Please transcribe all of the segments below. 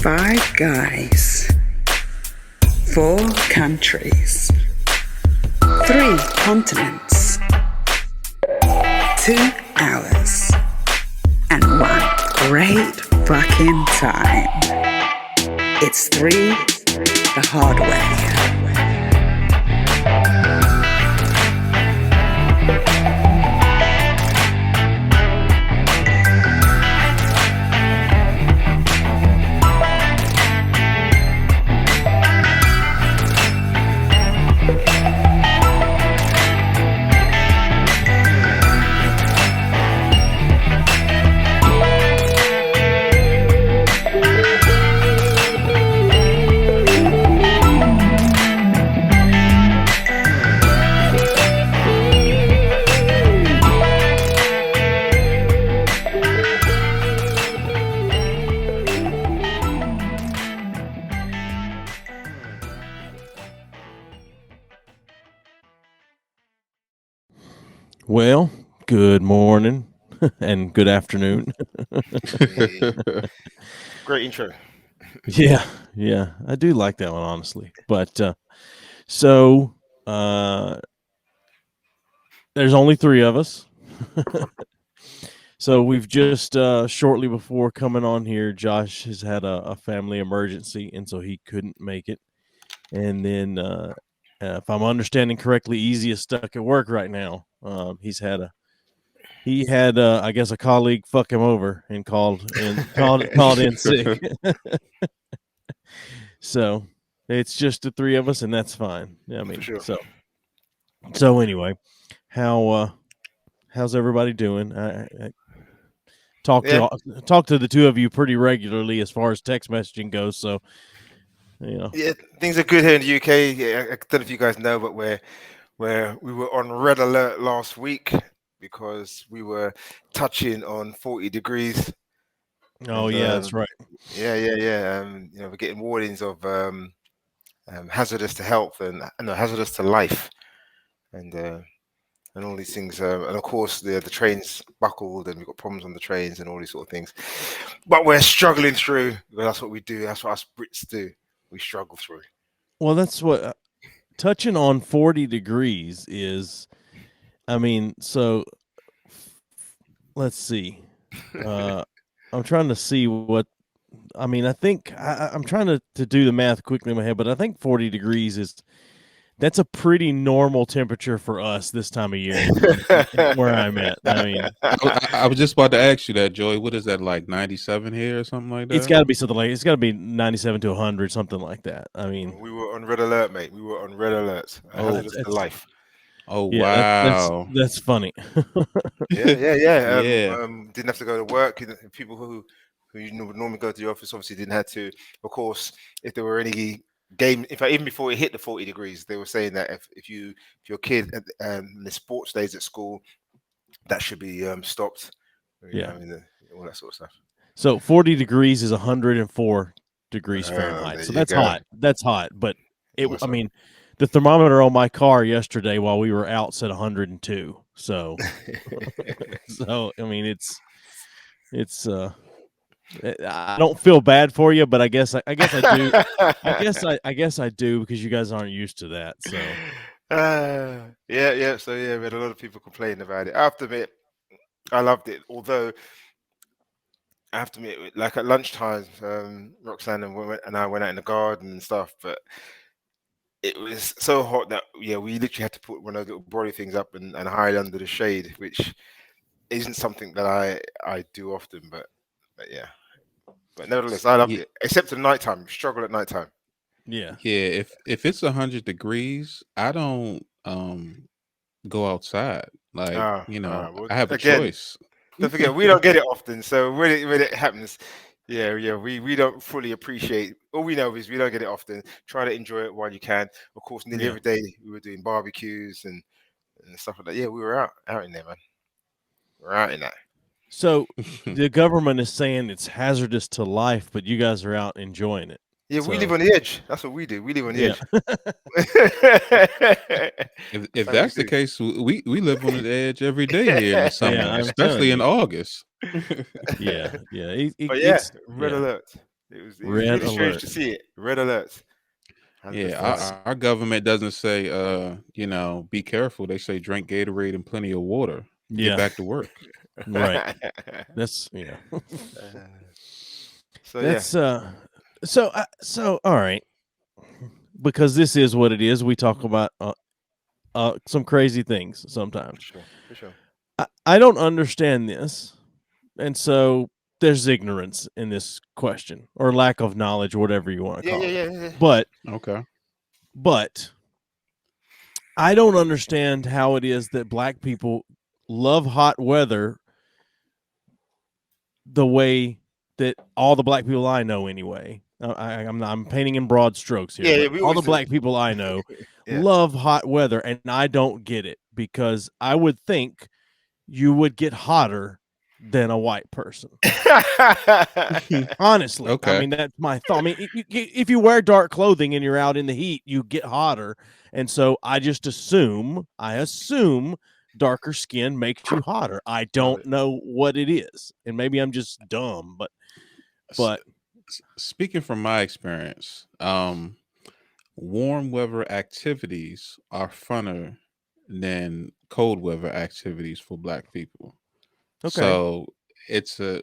5 guys, 4 countries, 3 continents, 2 hours, and 1 great fucking time. It's 3 the hard way. Well, good morning and good afternoon. Great intro. Yeah, I do like that one, honestly. But so there's only 3 of us. So we've just shortly before coming on here, Josh has had a family emergency, and so he couldn't make it. And then, if I'm understanding correctly, Easy is stuck at work right now. He had I guess a colleague fuck him over and called in sick. So it's just the 3 of us, and that's fine. I mean, sure. so anyway, how's everybody doing? I talk to the 2 of you pretty regularly as far as text messaging goes. So yeah, things are good here in the UK. Yeah, I don't know if you guys know, but we were on red alert last week because we were touching on 40 degrees. Oh, and, that's right. Yeah. We're getting warnings of hazardous to health and hazardous to life, and all these things. And of course, the trains buckled, and we've got problems on the trains and all these sort of things. But we're struggling through. Well, that's what we do. That's what us Brits do. We struggle through. Well, that's what touching on 40 degrees is. I mean, so let's see. I'm trying to see what. I mean, I think I'm trying to do the math quickly in my head, but I think 40 degrees that's a pretty normal temperature for us this time of year where I'm at. I mean, I was just about to ask you that, Joey. What is that, like 97 here or something like that? It's got to be something like it's got to be 97 to 100, something like that. I mean, we were on red alert, mate. We were on red alert. Hazardous to life. Oh, yeah, wow, that's funny. Yeah. Didn't have to go to work. People who would normally go to the office obviously didn't have to. Of course, if there were any game, in fact, even before it hit the 40 degrees, they were saying that if your kid the sports days at school, that should be stopped. All that sort of stuff. So 40 degrees is 104 degrees Fahrenheit. So that's hot. That's hot. But I mean, the thermometer on my car yesterday while we were out said 102. So, I mean, it's I don't feel bad for you, but I guess I do. I guess I do because you guys aren't used to that. So, yeah. So we had a lot of people complaining about it. I have to admit, I loved it. Although I have to admit, like at lunchtime, Roxanne and I went out in the garden and stuff, but it was so hot that we literally had to put one of those little brolly things up and hide under the shade, which isn't something that I do often, but yeah. But nevertheless, I loved it. Except at nighttime, struggle at nighttime. Yeah. If it's 100 degrees, I don't go outside. Like I have a choice. Don't forget, we don't get it often. So when it happens, we don't fully appreciate. All we know is we don't get it often. Try to enjoy it while you can. Of course, nearly every day we were doing barbecues and stuff like that. Yeah, we were out in there, man. We're out in that. So the government is saying it's hazardous to life, but you guys are out enjoying it. Yeah, we live on the edge. That's what we do. We live on the edge. If that's the case, we live on the edge every day here in the summer, especially in August. Yeah. Red alert. It was Red really strange alert. to see it. Red alerts. 100%. Yeah, our government doesn't say, be careful. They say drink Gatorade and plenty of water. Get back to work. Right. That's so that's so all right. Because this is what it is. We talk about some crazy things sometimes. For sure. I don't understand this, and so there's ignorance in this question or lack of knowledge, or whatever you want to call it. Yeah. But I don't understand how it is that black people love hot weather the way that all the black people I know anyway. I'm painting in broad strokes here. But all the black people I know love hot weather, and I don't get it because I would think you would get hotter than a white person. Honestly, okay. I mean, that's my thought. I mean, if you wear dark clothing and you're out in the heat, you get hotter, and so I just assume darker skin makes you hotter. I don't know what it is, and maybe I'm just dumb, but speaking from my experience, warm weather activities are funner than cold weather activities for black people. Okay. So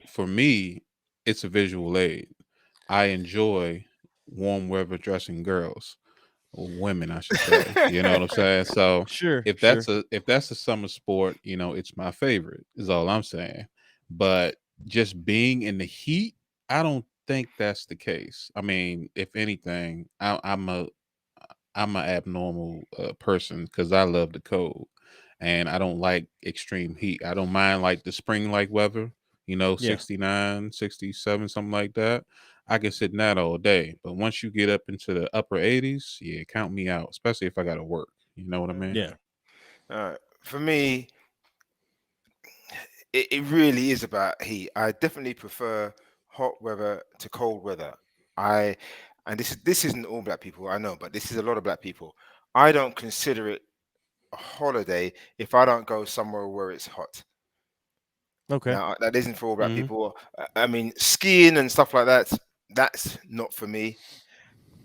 for me, it's a visual aid. I enjoy warm weather dressing girls. Women, I should say. You know what I'm saying? So if that's a summer sport, it's my favorite, is all I'm saying. But just being in the heat, I don't think that's the case. I mean, if anything, I'm an abnormal person because I love the cold and I don't like extreme heat. I don't mind like the spring like weather, 69, 67, something like that. I can sit in that all day. But once you get up into the upper 80s, yeah, count me out, especially if I got to work. You know what I mean? Yeah. For me, it really is about heat. I definitely prefer hot weather to cold weather. And this isn't all black people, I know, but this is a lot of black people. I don't consider it a holiday if I don't go somewhere where it's hot. Okay. Now, that isn't for all black people. I mean, skiing and stuff like that's not for me.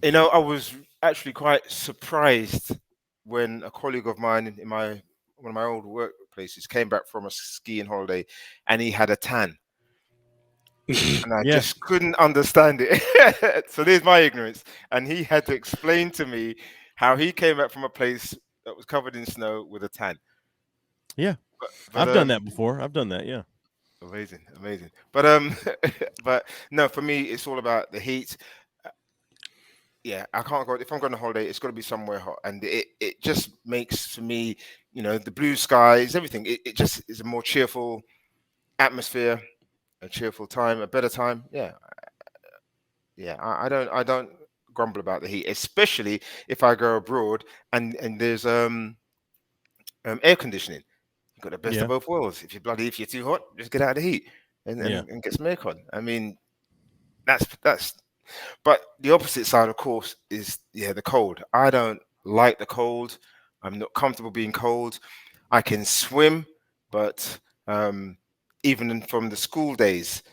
I was actually quite surprised when a colleague of mine in one of my old workplaces came back from a skiing holiday and he had a tan. And I just couldn't understand it. So there's my ignorance. And he had to explain to me how he came back from a place that was covered in snow with a tan. Yeah. But I've done that before. I've done that, yeah. Amazing. But no, for me, it's all about the heat. Yeah, I can't go. If I'm going on holiday, it's got to be somewhere hot, and it just makes for me, the blue skies, everything. It just is a more cheerful atmosphere, a cheerful time, a better time. Yeah. I don't grumble about the heat, especially if I go abroad and there's air conditioning. You've got the best of both worlds. If you're too hot, just get out of the heat and get some aircon. I mean, that's. But the opposite side, of course, is the cold. I don't like the cold. I'm not comfortable being cold. I can swim, but even from the school days,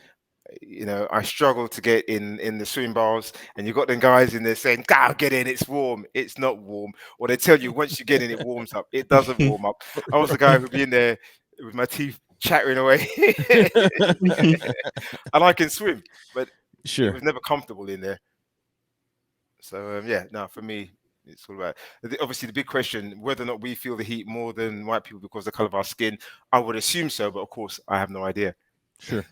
I struggle to get in the swimming bars, and you've got them guys in there saying, "Go get in, it's warm." It's not warm. Or they tell you once you get in, it warms up. It doesn't warm up. I was the guy who'd be in there with my teeth chattering away, and I can swim, but it was never comfortable in there. So for me, it's all about obviously the big question whether or not we feel the heat more than white people because of the color of our skin. I would assume so, but of course, I have no idea. Sure.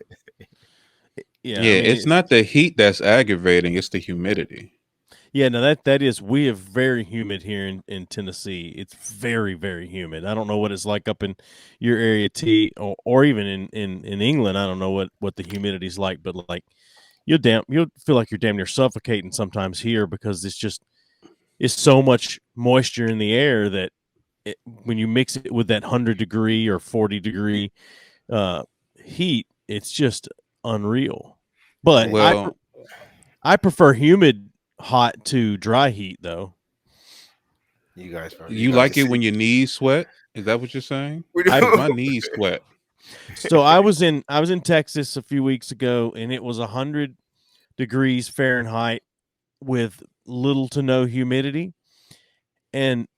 Yeah, I mean, it's not the heat that's aggravating; it's the humidity. Yeah, no, that is. We have very humid here in Tennessee. It's very, very humid. I don't know what it's like up in your area, T, or even in England. I don't know what the humidity's like, but like you'll feel like you're damn near suffocating sometimes here because it's so much moisture in the air that when you mix it with that 100-degree or 40-degree heat, it's just unreal. But I prefer humid hot to dry heat, though. You guys, you like it when your knees sweat? Is that what you're saying? My knees sweat. So I was in Texas a few weeks ago, and it was 100 degrees Fahrenheit with little to no humidity. And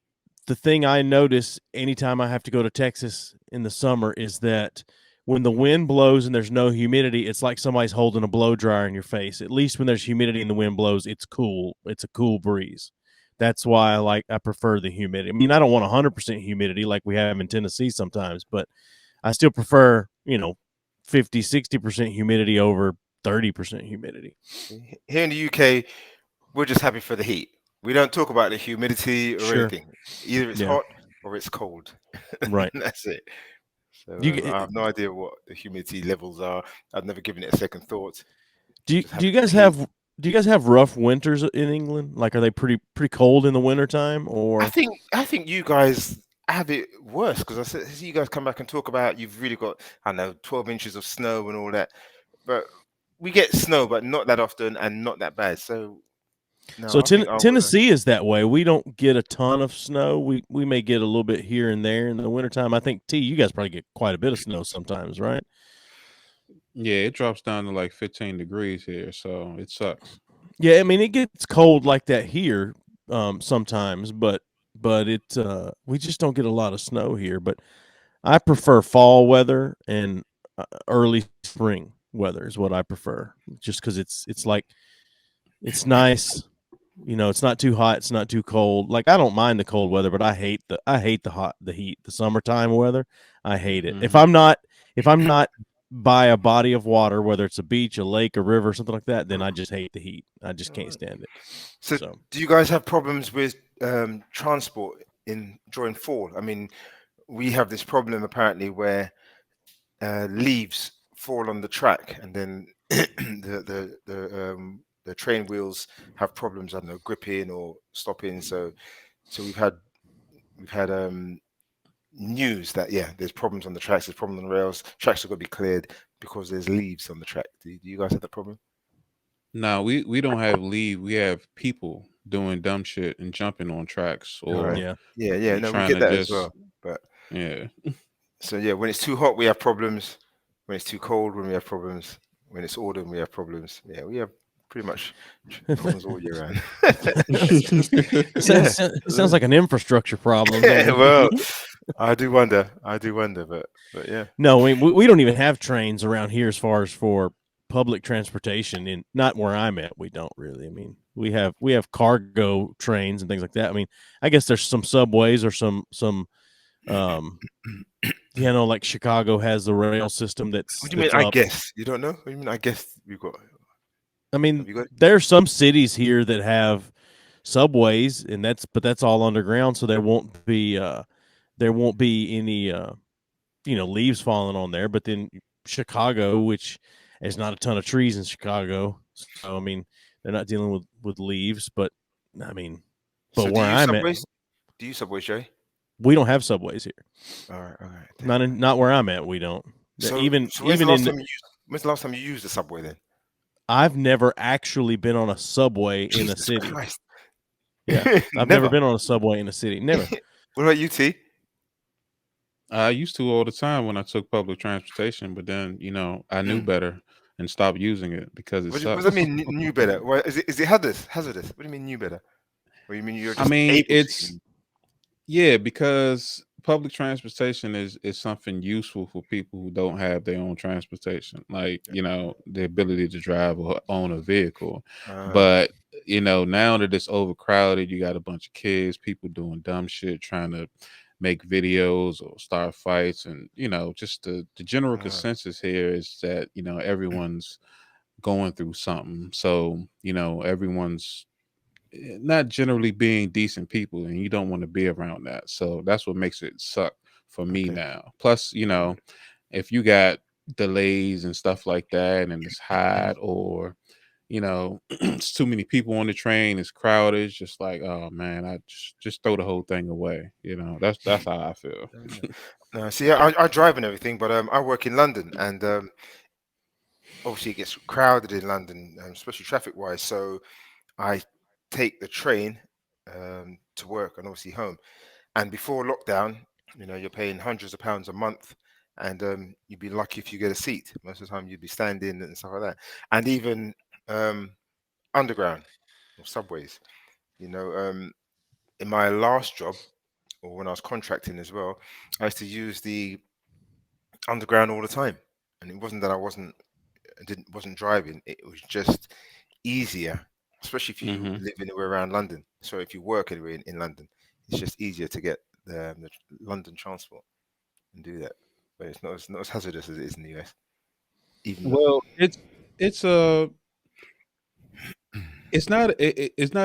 the thing I notice anytime I have to go to Texas in the summer is that when the wind blows and there's no humidity, it's like somebody's holding a blow dryer in your face. At least when there's humidity and the wind blows, it's cool. It's a cool breeze. That's why I prefer the humidity. I mean, I don't want 100% humidity like we have in Tennessee sometimes, but I still prefer, 50, 60% humidity over 30% humidity. Here in the UK, we're just happy for the heat. We don't talk about the humidity or anything. Either it's hot or it's cold. Right. That's it. So I have no idea what the humidity levels are. I've never given it a second thought. Do you guys have rough winters in England? Like, are they pretty cold in the wintertime? Or I think you guys have it worse, because I see you guys come back and talk about you've really got 12 inches of snow and all that, but we get snow, but not that often and not that bad. So Tennessee is that way. We don't get a ton of snow. We may get a little bit here and there in the wintertime. I think you guys probably get quite a bit of snow sometimes, right? Yeah, it drops down to like 15 degrees here, so it sucks. Yeah, I mean, it gets cold like that here sometimes, but it we just don't get a lot of snow here. But I prefer fall weather and early spring weather is what I prefer, just because it's like it's nice. It's not too hot, it's not too cold. Like, I don't mind the cold weather, but I hate the heat, the summertime weather. I hate it. If I'm not by a body of water, whether it's a beach, a lake, a river, something like that, then I just hate the heat. I just can't stand it. So do you guys have problems with transport during fall? I mean, we have this problem apparently where leaves fall on the track, and then the train wheels have problems, I don't know, gripping or stopping. So we've had news that there's problems on the tracks, there's problems on the rails, tracks are going to be cleared because there's leaves on the track. Do you guys have that problem? No, we don't have leave. We have people doing dumb shit and jumping on tracks, or yeah. No, we get that as well. But so when it's too hot, we have problems. When it's too cold, we have problems. When it's autumn, we have problems. Yeah, we have pretty much problems all year round. It sounds like an infrastructure problem. Well, I do wonder, but yeah. No, we don't even have trains around here as far as for public transportation. Not where I'm at, we don't really. I mean, we have cargo trains and things like that. I mean, I guess there's some subways or some like Chicago has the rail system that's. What do you mean? I guess you don't know. What do you mean? I guess we've got. I mean, there are some cities here that have subways, but that's all underground, so there won't be any leaves falling on there. But then Chicago, which there's not a ton of trees in Chicago, so I mean they're not dealing with leaves. But I mean, but where I'm at, do you subways, Jay? We don't have subways here. All right. Not where I'm at. We don't. So when's the last time you used the subway then? I've never actually been on a subway in a city. Christ. Yeah, I've never been on a subway in a city. Never. What about you, T? I used to all the time when I took public transportation, but then I knew better and stopped using it because it sucks. What does that mean? Knew better? Why is it hazardous? What do you mean knew better? Or you mean you're just because public transportation is something useful for people who don't have their own transportation, like the ability to drive or own a vehicle. But now that it's overcrowded, you got a bunch of kids, people doing dumb shit, trying to make videos or start fights, and just the general consensus here is that everyone's going through something. So everyone's not generally being decent people, and you don't want to be around that. So that's what makes it suck for me now. Plus, if you got delays and stuff like that, and it's hot, or it's too many people on the train, it's crowded, it's just like, oh man, I just throw the whole thing away. That's how I feel. No, see, I drive and everything, but I work in London, and obviously it gets crowded in London, especially traffic wise. So I take the train to work and obviously home. And before lockdown, you're paying hundreds of pounds a month, and you'd be lucky if you get a seat. Most of the time you'd be standing and stuff like that. And even underground or subways. You know, in my last job, or when I was contracting as well, I used to use the underground all the time, and it wasn't that I wasn't driving. It was just easier, especially if you live anywhere around London. So if you work anywhere in London, it's just easier to get the London transport and do that. But it's not as hazardous as it is in the US. Even well, it's it's not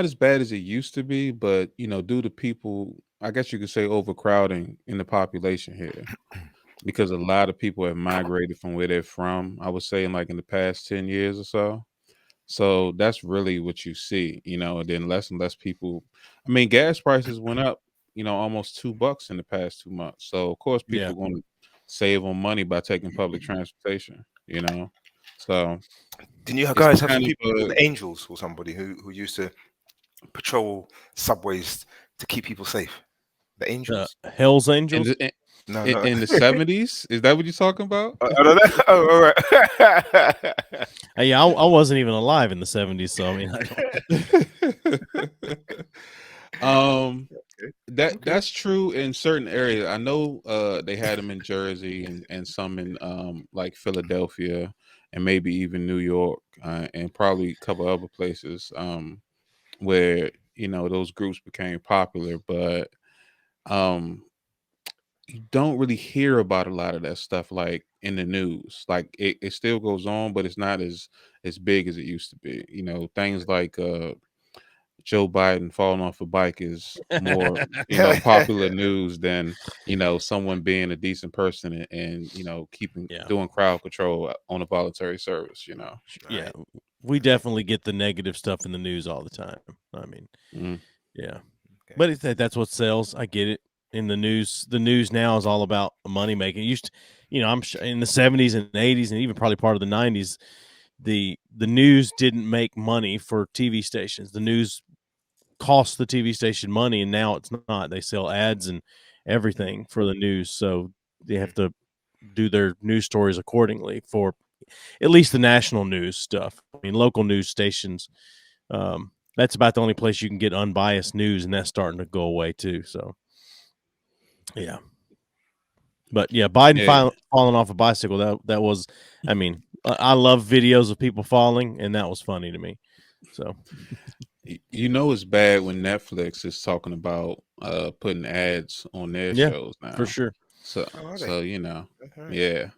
as bad as it used to be, but you know, due to people, I guess you could say overcrowding in the population here, because a lot of people have migrated from where they're from. I would say in like in the past 10 years or so. So that's really what you see, you know, and then less and less people. I mean, gas prices went up, you know, almost $2 in the past 2 months. So of course people are going to save on money by taking public transportation, you know. So didn't you it's guys have some kind people, of the Angels or somebody who used to patrol subways to keep people safe? The Angels? Hell's in Angels? the No, no. in the 70s. Is that what you're talking about? I don't know. Oh, all right. Yeah, I wasn't even alive in the 70s, so I mean, that's true in certain areas. I know they had them in Jersey and some in like Philadelphia and maybe even New York and probably a couple other places where you know those groups became popular, but um you don't really hear about a lot of that stuff like in the news. Like it still goes on, but it's not as big as it used to be. You know, things like Joe Biden falling off a bike is more, you know, popular news than, you know, someone being a decent person and you know, doing crowd control on a voluntary service, you know. Yeah. We definitely get the negative stuff in the news all the time. I mean, yeah. But that's what sells. I get it. In the news now is all about money making. It used to, you know, I'm in the 70s and 80s and even probably part of the 90s, the news didn't make money for TV stations. The news cost the TV station money, and now it's not. They sell ads and everything for the news, so they have to do their news stories accordingly for at least the national news stuff. I mean, local news stations, that's about the only place you can get unbiased news, and that's starting to go away too. So, yeah. But yeah, Biden falling off a bicycle, that was, I mean, I love videos of people falling, and that was funny to me. So, you know, it's bad when Netflix is talking about putting ads on their shows now. For sure. So you know, yeah.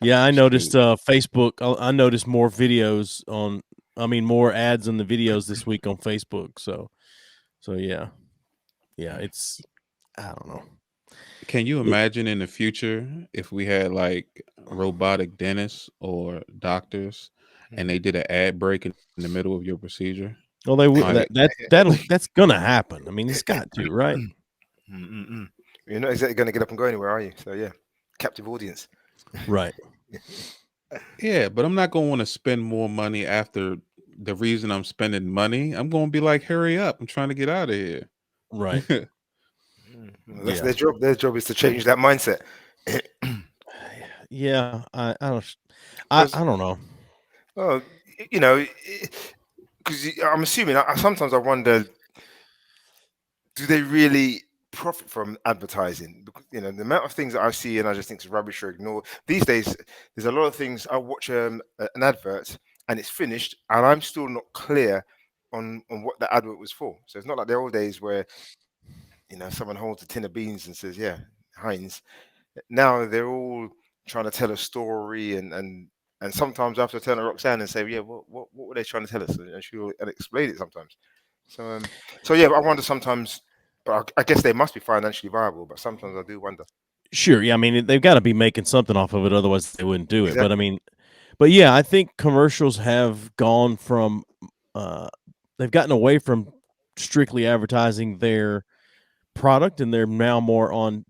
I noticed Facebook. I noticed more videos more ads in the videos this week on Facebook. So yeah, it's, I don't know. Can you imagine in the future if we had like robotic dentists or doctors and they did an ad break in the middle of your procedure? Well, they would. That's gonna happen. I mean, it's got to, right? You're not exactly going to get up and go anywhere, are you? So yeah, captive audience. Right. Yeah, but I'm not going to want to spend more money after the reason I'm spending money. I'm going to be like, hurry up! I'm trying to get out of here. Right. That's their job. Their job is to change that mindset. Yeah, I don't know. Well, you know, because I'm assuming. Sometimes I wonder, do they really profit from advertising? Because, you know, the amount of things that I see and I just think it's rubbish or ignore. These days, there's a lot of things. I watch an advert and it's finished, and I'm still not clear on what the advert was for. So it's not like the old days where, you know, someone holds a tin of beans and says, "Yeah, Heinz." Now they're all trying to tell a story, and sometimes I have to turn to Roxanne and say, "Yeah, what were they trying to tell us?" And she'll explain it sometimes. So yeah, I wonder sometimes. But I guess they must be financially viable. But sometimes I do wonder. Sure, yeah. I mean, they've got to be making something off of it, otherwise they wouldn't do it. Exactly. But I mean, yeah, I think commercials have gone from, they've gotten away from strictly advertising their product, and they're now more on,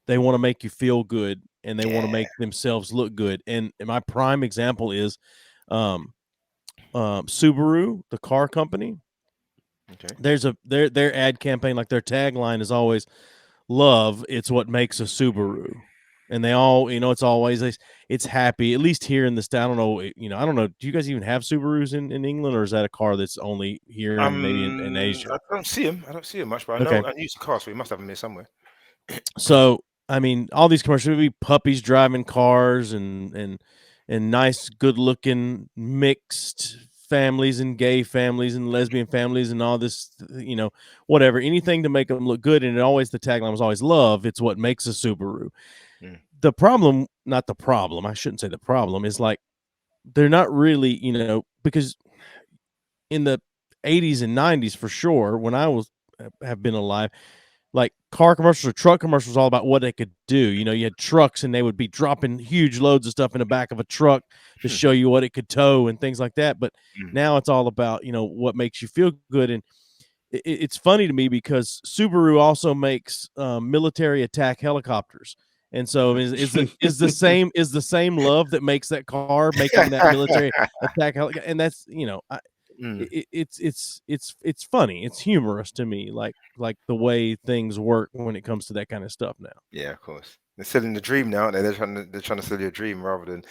they want to make you feel good, and they want to make themselves look good. And my prime example is Subaru, the car company. Okay. There's their ad campaign, like their tagline is always, "Love, it's what makes a Subaru." And they all, it's always it's happy. At least here in the state, I don't know. I don't know. Do you guys even have Subarus in England, or is that a car that's only here and maybe in Asia? I don't see him. I don't see him much, but I know I use the car, so we must have him here somewhere. So I mean, all these commercials would be puppies driving cars and nice, good-looking mixed families and gay families and lesbian families and all this, whatever, anything to make them look good. And the tagline was always love. It's what makes a Subaru. The problem, not the problem, I shouldn't say the problem, is like they're not really, because in the 80s and 90s for sure, when I have been alive, like car commercials or truck commercials, all about what they could do. You had trucks and they would be dropping huge loads of stuff in the back of a truck to show you what it could tow and things like that. But now it's all about, what makes you feel good. And it's funny to me because Subaru also makes military attack helicopters. And so is the same love that makes that car making that military attack helicopter. And that's, it's funny. It's humorous to me, like the way things work when it comes to that kind of stuff now. Yeah, of course. They're selling the dream now, aren't they? They're trying to sell you a dream rather than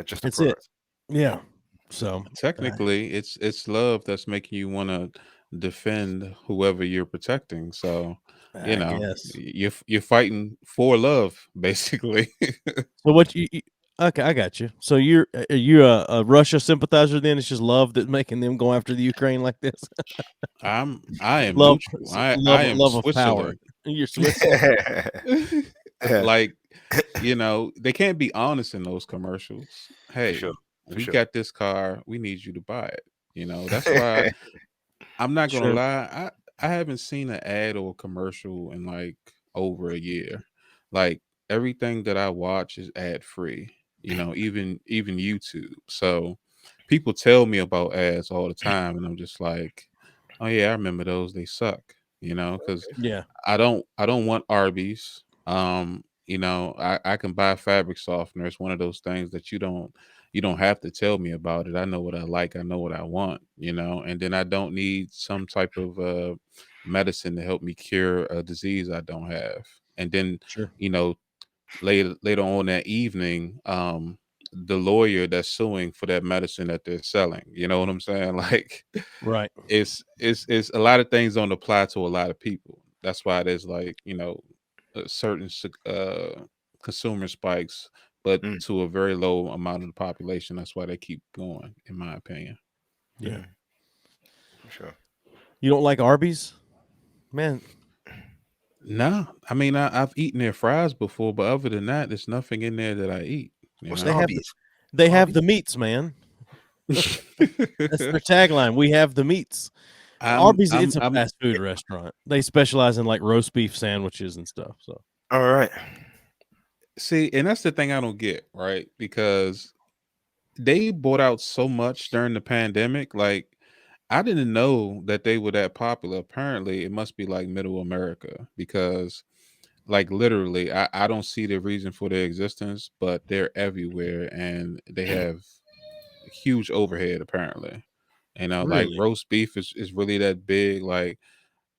just a product. Yeah. So technically, it's love that's making you want to defend whoever you're protecting. So you're fighting for love, basically. So what okay, I got you. So are you a Russia sympathizer then? It's just love that's making them go after the Ukraine like this. I am love, neutral. I am love of Switzerland. Power. You're Switzerland. Like, they can't be honest in those commercials. Hey, we got this car. We need you to buy it. That's why I'm not gonna lie. I haven't seen an ad or a commercial in like over a year. Like everything that I watch is ad free. Even YouTube. So people tell me about ads all the time, and I'm just like, oh yeah, I remember those. They suck. Because I don't want Arby's. I can buy fabric softener. It's one of those things that you don't have to tell me about it. I know what I like. I know what I want, and then I don't need some type of medicine to help me cure a disease I don't have. And then, later on that evening, the lawyer that's suing for that medicine that they're selling, you know what I'm saying? Like, right. It's a lot of things don't apply to a lot of people. That's why there's like, certain consumer spikes, but to a very low amount of the population. That's why they keep going, in my opinion. Yeah, for sure. You don't like Arby's, man? No, I mean I've eaten their fries before, but other than that, there's nothing in there that I eat. They have the meats, man. That's their tagline. We have the meats. Arby's, it's a fast food restaurant. They specialize in like roast beef sandwiches and stuff. So all right. See, and that's the thing I don't get, right? Because they bought out so much during the pandemic. Like, I didn't know that they were that popular. Apparently, it must be like middle America because, like, literally, I don't see the reason for their existence, but they're everywhere and they have huge overhead, apparently. Like roast beef is really that big. Like,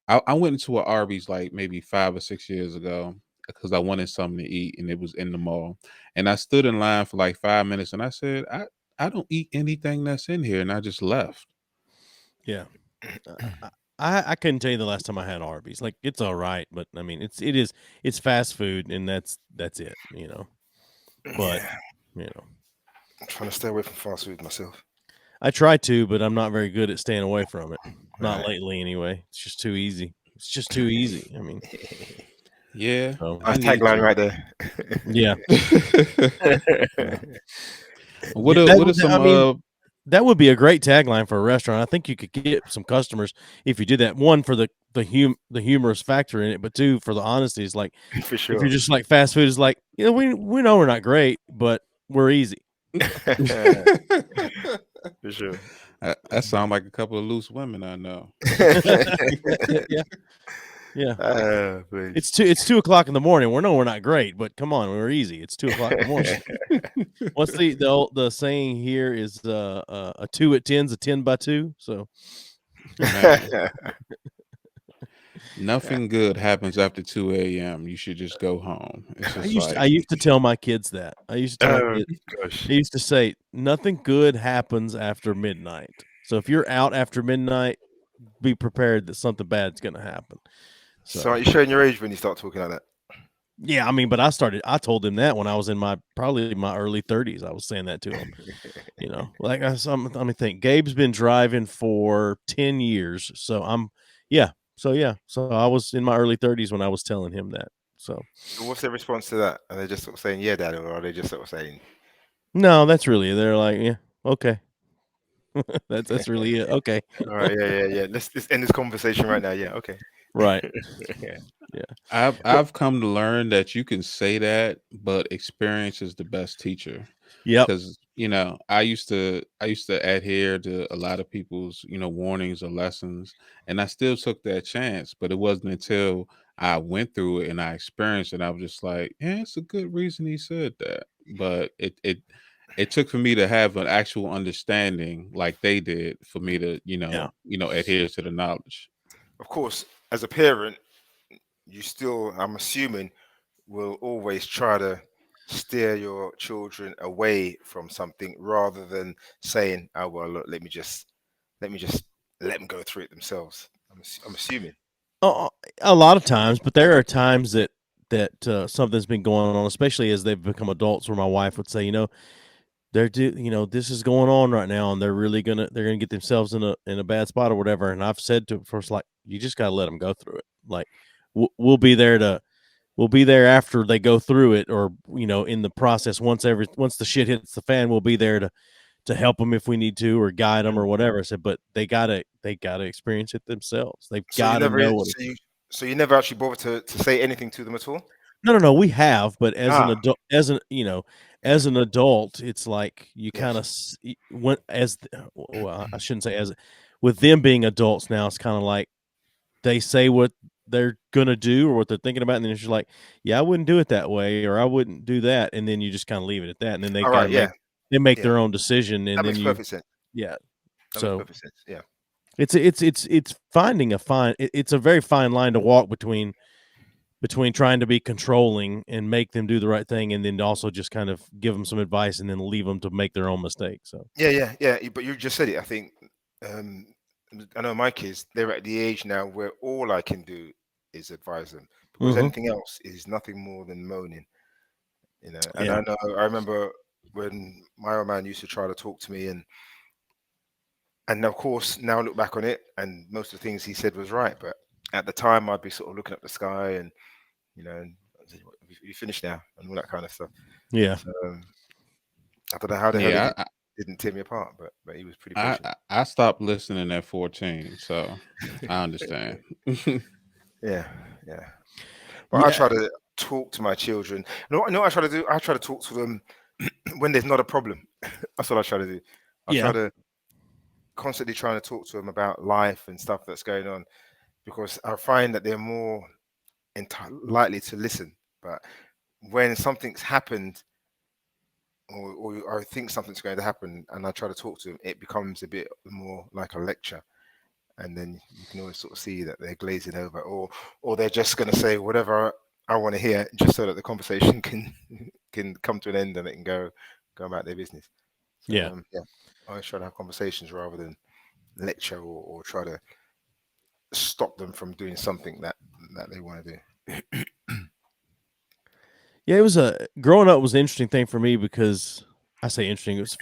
I went into an Arby's like maybe 5 or 6 years ago because I wanted something to eat and it was in the mall. And I stood in line for like 5 minutes and I said, I don't eat anything that's in here. And I just left. Yeah. I couldn't tell you the last time I had Arby's. Like, it's all right, but I mean, it's fast food and that's it, But, I'm trying to stay away from fast food myself. I try to, but I'm not very good at staying away from it. Not lately, anyway. It's just too easy. I mean, yeah, that's tagline right there. Yeah. What are some? That would be a great tagline for a restaurant. I think you could get some customers if you did that. One, for the humorous factor in it, but two, for the honesty. Is like, for sure. If you're just like fast food, is like, we know we're not great, but we're easy. For sure. That sounds like a couple of loose women I know. Yeah. It's 2:00 in the morning. We're not great, but come on, we're easy. It's 2:00 in the morning. What's the saying here is a 2 at 10's a 10 by 2. So Nothing good happens after 2 a.m. You should just go home. It's just I used to tell my kids that. I used to tell my kids. Gosh. I used to say nothing good happens after midnight. So if you're out after midnight, be prepared that something bad's going to happen. So are you showing your age when you start talking like that? Yeah, I mean, but I told him that when I was in probably my early 30s. I was saying that to him. Like let me think. Gabe's been driving for 10 years. So So I was in my early 30s when I was telling him that. So what's their response to that? Are they just sort of saying, yeah, Dad, or are they just sort of saying, no, that's really, they're like, yeah, okay. that's really it. Okay. All right, yeah. Let's end this conversation right now. Yeah, okay. Right. Yeah. I've come to learn that you can say that, but experience is the best teacher. Yep. Because I used to adhere to a lot of people's warnings or lessons, and I still took that chance. But it wasn't until I went through it and I experienced it, I was just like, yeah, it's a good reason he said that. But it took for me to have an actual understanding like they did for me to adhere to the knowledge. Of course, as a parent, you still, I'm assuming, will always try to steer your children away from something rather than saying, "Oh well, look, let me just let them go through it themselves." I'm assuming. A lot of times, but there are times that something's been going on, especially as they've become adults, where my wife would say, this is going on right now, and they're gonna get themselves in a bad spot or whatever. And I've said to first, like, you just gotta let them go through it. Like, we'll be there after they go through it, or in the process, once the shit hits the fan, we'll be there to help them if we need to, or guide them or whatever. I said, but they gotta experience it themselves. They've got to know what. So you never actually bothered to say anything to them at all? No, we have, but as an adult, as an adult, it's like you kind of I shouldn't say as, with them being adults now, it's kind of like they say what they're gonna do or what they're thinking about, and then it's just like, yeah, I wouldn't do it that way, or I wouldn't do that, and then you just kind of leave it at that, and then they make their own decision, and that then makes perfect sense. Yeah. That So makes perfect sense. Yeah. It's finding it's a very fine line to walk between trying to be controlling and make them do the right thing, and then also just kind of give them some advice and then leave them to make their own mistakes. So Yeah. But you just said it. I think I know my kids, they're at the age now where all I can do is advise them, because anything else is nothing more than moaning. And I remember when my old man used to try to talk to me, and of course now I look back on it, and most of the things he said was right, but at the time I'd be sort of looking up the sky and and you finished now and all that kind of stuff. Yeah. So, I don't know how the hell he didn't tear me apart, but he was pretty patient. I stopped listening at 14, so I understand. Yeah. But I try to talk to my children. No, I try to do. I try to talk to them when there's not a problem. That's what I try to do. I try to constantly trying to talk to them about life and stuff that's going on, because I find that they're more likely to listen. But when something's happened, or I think something's going to happen, and I try to talk to them, it becomes a bit more like a lecture. And then you can always sort of see that they're glazing over, or they're just going to say whatever I want to hear, just so that the conversation can come to an end and they can go about their business. So, I always try to have conversations rather than lecture or try to stop them from doing something that they want to do. Yeah, it was growing up was an interesting thing for me, because I say interesting. It was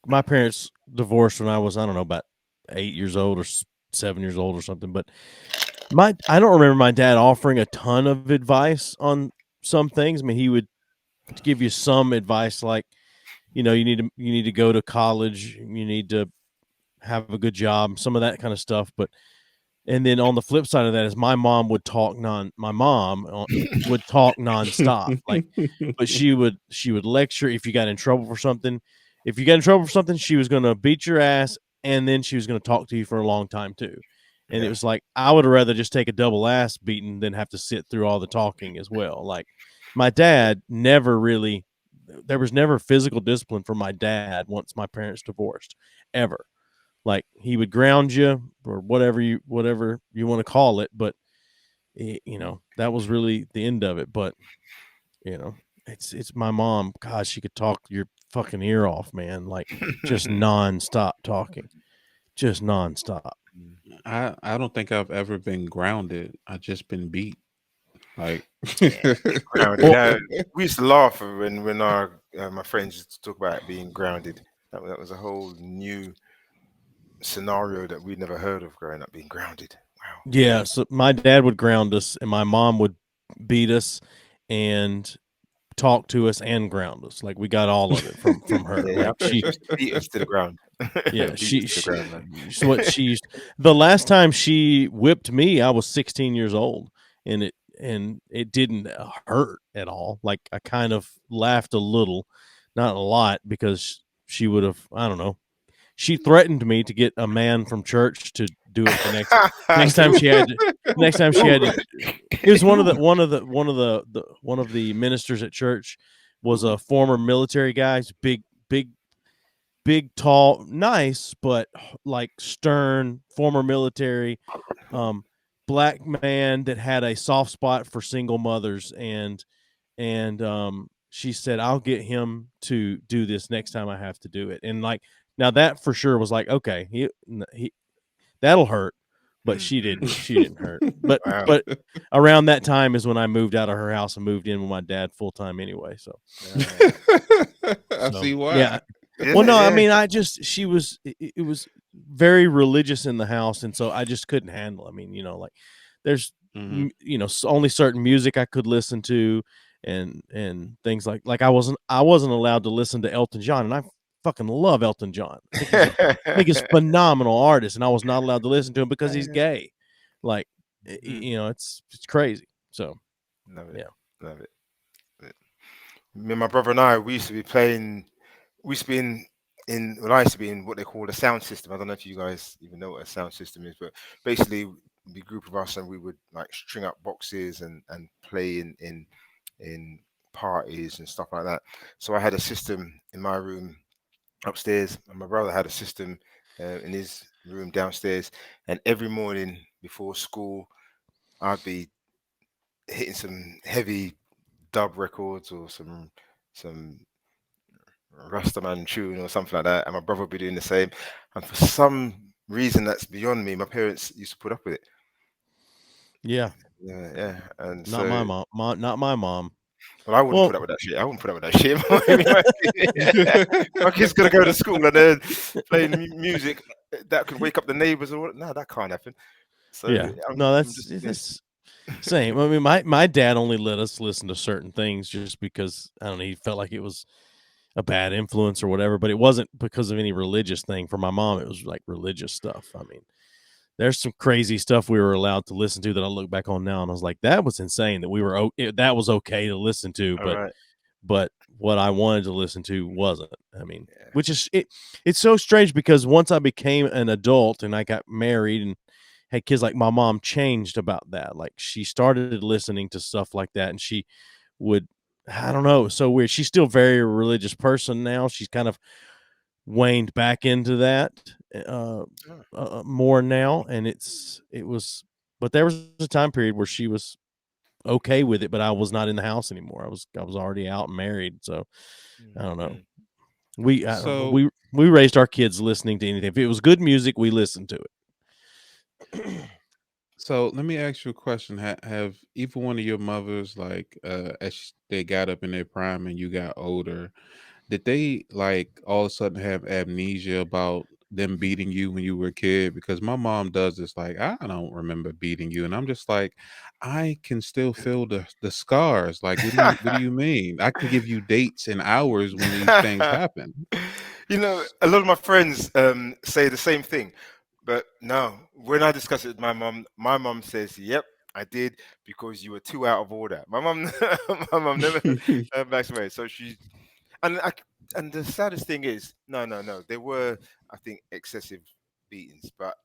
my parents divorced when I was, I don't know, about 8 years old or 7 years old or something. But I don't remember my dad offering a ton of advice on some things. I mean, he would give you some advice, like, you need to go to college, you need to have a good job, some of that kind of stuff. And then on the flip side of that is my mom would talk nonstop. Like, but she would lecture if you got in trouble for something. If you got in trouble for something, she was going to beat your ass, and then she was going to talk to you for a long time too. And it was like, I would rather just take a double ass beating than have to sit through all the talking as well. Like, my dad there was never physical discipline for my dad once my parents divorced, ever. Like, he would ground you or whatever you want to call it, but that was really the end of it. But it's my mom. God, she could talk your fucking ear off, man. Like just nonstop talking, just nonstop. I don't think I've ever been grounded. I just been beat. Like Yeah, being grounded. Now, we used to laugh when our my friends used to talk about being grounded. That was a whole new scenario that we'd never heard of growing up. Being grounded. Wow. Yeah, so my dad would ground us, and my mom would beat us and talk to us and ground us. Like we got all of it from her. Yeah, Like our parents used to beat us to the ground. yeah, Beat us to the ground, man. she's what she used. The last time she whipped me, I was 16 years old, and it didn't hurt at all. Like I kind of laughed a little, not a lot, because she would have. I don't know. She threatened me to get a man from church to do it the next time she had to, next time she had to. It was one of the ministers at church was a former military guy. He's big, tall, nice, but like stern, former military, black man that had a soft spot for single mothers, and she said, "I'll get him to do this next time I have to do it." And like now that for sure was like, okay, he that'll hurt, but she didn't hurt. But Wow. but around that time is when I moved out of her house and moved in with my dad full time anyway. So I see why. yeah. Yeah, Well, no, I yeah. mean, she was, it was very religious in the house. And so I just couldn't handle it. I mean, like there's, only certain music I could listen to and things like I wasn't allowed to listen to Elton John. And I fucking love Elton John. I think he's a phenomenal artist. And I was not allowed to listen to him because he's gay. Like, it's crazy. So, Love it. yeah. Love it. Me and my brother and I, we used to be playing. We used to be I used to be in what they call a sound system. I don't know if you guys even know what a sound system is, but basically, the group of us and we would like string up boxes and play in parties and stuff like that. So I had a system in my room upstairs, and my brother had a system in his room downstairs. And every morning before school, I'd be hitting some heavy dub records or some Rastaman tune or something like that, and my brother would be doing the same. And for some reason that's beyond me, my parents used to put up with it. Yeah. Yeah. And Not my so, mom. Not my mom. well, I wouldn't put Well, up with that shit. I wouldn't put up with that shit. My kid's gonna go to school and then playing music that could wake up the neighbors or what? No, that can't happen. So yeah. I'm, No, I'm just that's same. I mean, my dad only let us listen to certain things just because I don't know, he felt like it was a bad influence or whatever, but it wasn't because of any religious thing. For my mom, it was like religious stuff. I mean, there's some crazy stuff we were allowed to listen to that I look back on now and I was like, that was insane that that was okay to listen to, all right. but what I wanted to listen to wasn't. I mean, Yeah. which is it's so strange because once I became an adult and I got married and had kids, like my mom changed about that. Like she started listening to stuff like that and she would, I don't know, so weird. She's still very religious person now. She's kind of waned back into that more now, and but there was a time period where she was okay with it, but I was not in the house anymore. I was already out and married, so I don't know. So We raised our kids listening to anything. If it was good music, we listened to it. So let me ask you a question. Have either one of your mothers, like, as they got up in their prime and you got older, did they like all of a sudden have amnesia about them beating you when you were a kid? Because my mom does this, like, I don't remember beating you, and I'm just like, I can still feel the scars. Like, what do you mean? I can give you dates and hours when these things happen. A lot of my friends say the same thing, but no. When I discuss it with my mom says, "Yep, I did because you were too out of order." My mom, my mom never backs away. So and I, and the saddest thing is, no. There were, I think, excessive beatings, but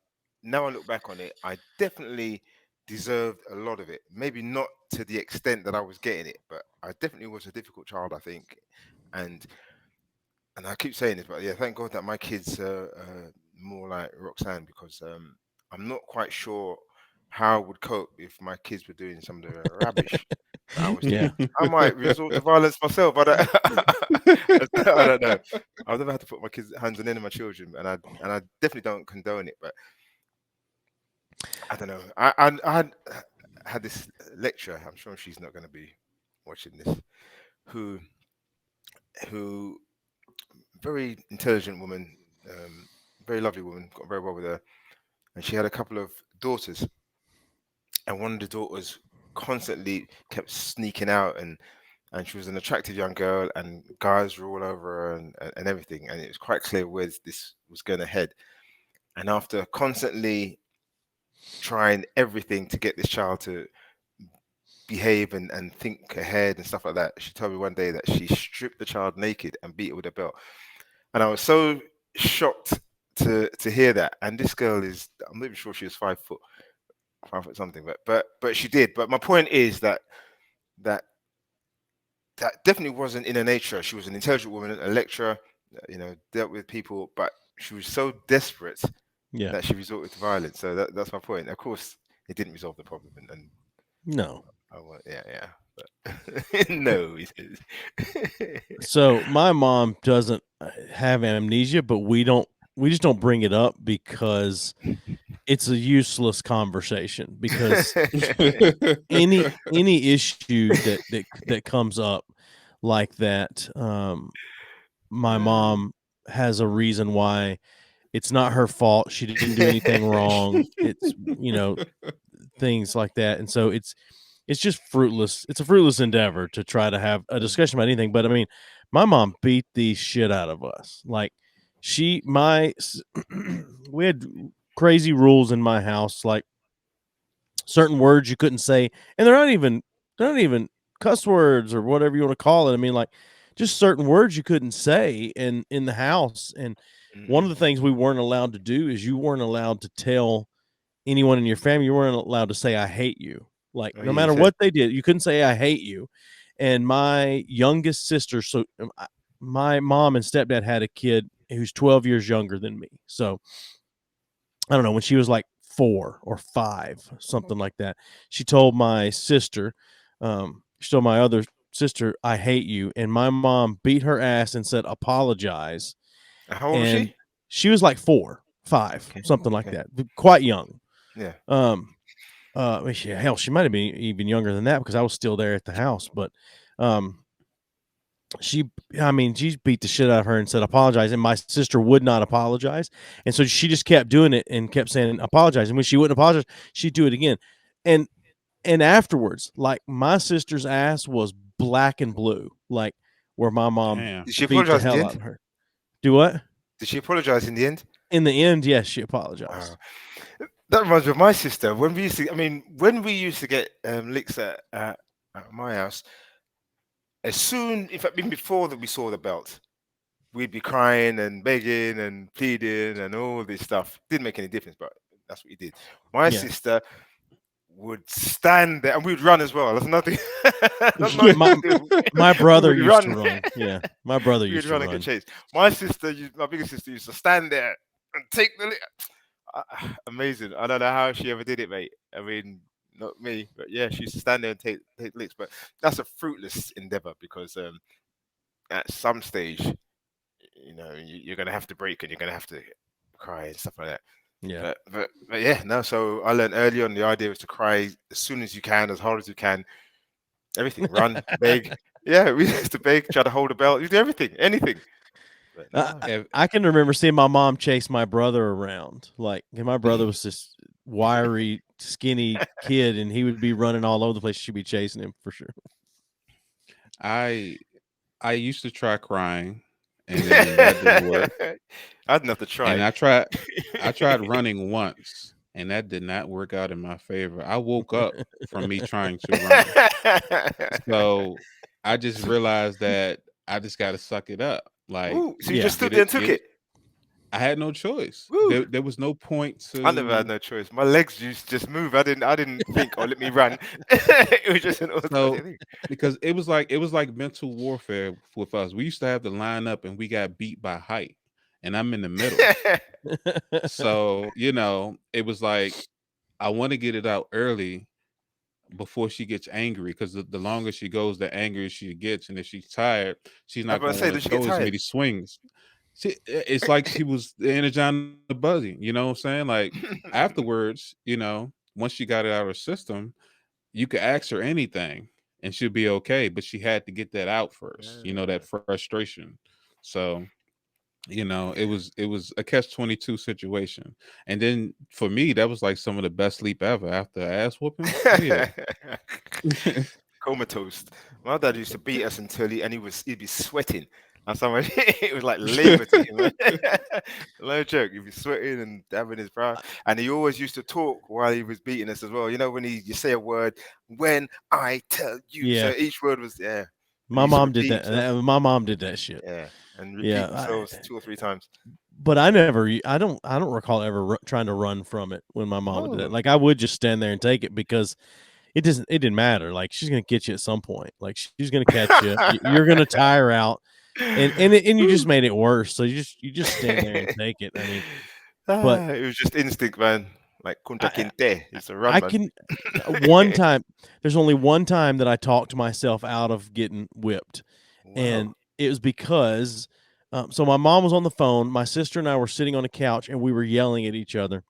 now I look back on it, I definitely deserved a lot of it. Maybe not to the extent that I was getting it, but I definitely was a difficult child, I think, and I keep saying this, but yeah, thank God that my kids are more like Roxanne because I'm not quite sure how I would cope if my kids were doing some of the rubbish that I was Yeah. doing. I might resort to violence myself. I don't, I don't know. I've never had to put my kids' hands on any of my children, and I definitely don't condone it. But I don't know. I had this lecturer. I'm sure she's not going to be watching this. Who who very intelligent woman, very lovely woman, got very well with her, and she had a couple of daughters, and one of the daughters constantly kept sneaking out, and she was an attractive young girl, and guys were all over her, and everything, and it was quite clear where this was going ahead. And after constantly trying everything to get this child to behave and think ahead and stuff like that, she told me one day that she stripped the child naked and beat it with a belt. And I was so shocked to hear that. And this girl is, I'm not even sure she was 5 foot something, but she did. But my point is that that definitely wasn't in her nature. She was an intelligent woman, a lecturer, dealt with people, but she was so desperate that she resorted to violence. So that's my point. Of course, it didn't resolve the problem. And no. Yeah. But no, he says. So my mom doesn't have amnesia, but we just don't bring it up because it's a useless conversation. Because any issue that comes up like that, my mom has a reason why. It's not her fault. She didn't do anything wrong. It's things like that, and so it's just fruitless. It's a fruitless endeavor to try to have a discussion about anything. But I mean, my mom beat the shit out of us. Like we had crazy rules in my house, like certain words you couldn't say, and they're not even cuss words or whatever you want to call it. I mean, like just certain words you couldn't say in the house. And one of the things we weren't allowed to do is you weren't allowed to tell anyone in your family, you weren't allowed to say I hate you. Like no matter what they did, you couldn't say I hate you. And my youngest sister, so my mom and stepdad had a kid who's 12 years younger than me. So I don't know, when she was like 4 or 5, something like that, she told my sister, she told my other sister, I hate you. And my mom beat her ass and said, apologize. How old was she? She was like 4, 5, something like that. Quite young. Yeah. Hell, she might have been even younger than that because I was still there at the house. But she beat the shit out of her and said apologize, and my sister would not apologize, and so she just kept doing it and kept saying apologize, and when she wouldn't apologize, she'd do it again, and afterwards, like my sister's ass was black and blue, like where my mom Did she beat the apologize in hell the out end? of her. Do what? Did she apologize in the end? In the end, yes, she apologized. That reminds me of my sister. When we used to get licks at my house, as soon, in fact, even before that we saw the belt, we'd be crying and begging and pleading and all this stuff. Didn't make any difference, but that's what he did. My sister would stand there, and we'd run as well. There's nothing. my brother used to run. Yeah, my brother used to run and get chased. My biggest sister, used to stand there and take the lick. Amazing. I don't know how she ever did it, mate. I mean, not me, but yeah, she used to stand there and take licks. But that's a fruitless endeavor because at some stage, you're gonna have to break and you're gonna have to cry and stuff like that. Yeah. But yeah, no. So I learned early on the idea was to cry as soon as you can, as hard as you can. Everything, run, beg. Yeah, we used to beg, try to hold a belt. You do everything, anything. I can remember seeing my mom chase my brother around. Like, and my brother was this wiry, skinny kid, and he would be running all over the place. She'd be chasing him for sure. I used to try crying, and then that didn't work. I didn't have to try. And I tried running once, and that did not work out in my favor. I woke up from me trying to run. So I just realized that I just got to suck it up. Like, so you just stood there and took it. I had no choice. There was no point to. I never had no choice. My legs used to just move. I didn't think, oh, let me run. It was just an automatic thing. Because it was like mental warfare with us. We used to have to line up, and we got beat by height, and I'm in the middle. So it was like I want to get it out early before she gets angry, because the longer she goes, the angrier she gets, and if she's tired, she's I was not about going to to say, want does to she get throw as tired? many swings. It's like she was energizing the buzzy. You know what I'm saying? Like afterwards, once she got it out of her system, you could ask her anything and she'll be okay. But she had to get that out first. That frustration. So it was a catch-22 situation. And then for me, that was like some of the best sleep ever after ass whooping. Oh yeah. Comatose. My dad used to beat us until he'd be sweating. And someone it was like labor to him. Man. No joke. He'd be sweating and having his brow. And he always used to talk while he was beating us as well. When you say a word, when I tell you. Yeah. So each word was My mom did that. My mom did that shit. Yeah, and repeat themselves 2 or 3 times. But I don't recall ever trying to run from it when my mom did it. Like I would just stand there and take it because it didn't matter. Like she's gonna get you at some point. Like she's gonna catch you. You're gonna tire out, and you just made it worse. So you just stand there and take it. I mean, but it was just instinct, man. Like Kunta Kinte, it's a run, man. One time. There's only one time that I talked myself out of getting whipped, and it was because. So my mom was on the phone. My sister and I were sitting on a couch, and we were yelling at each other.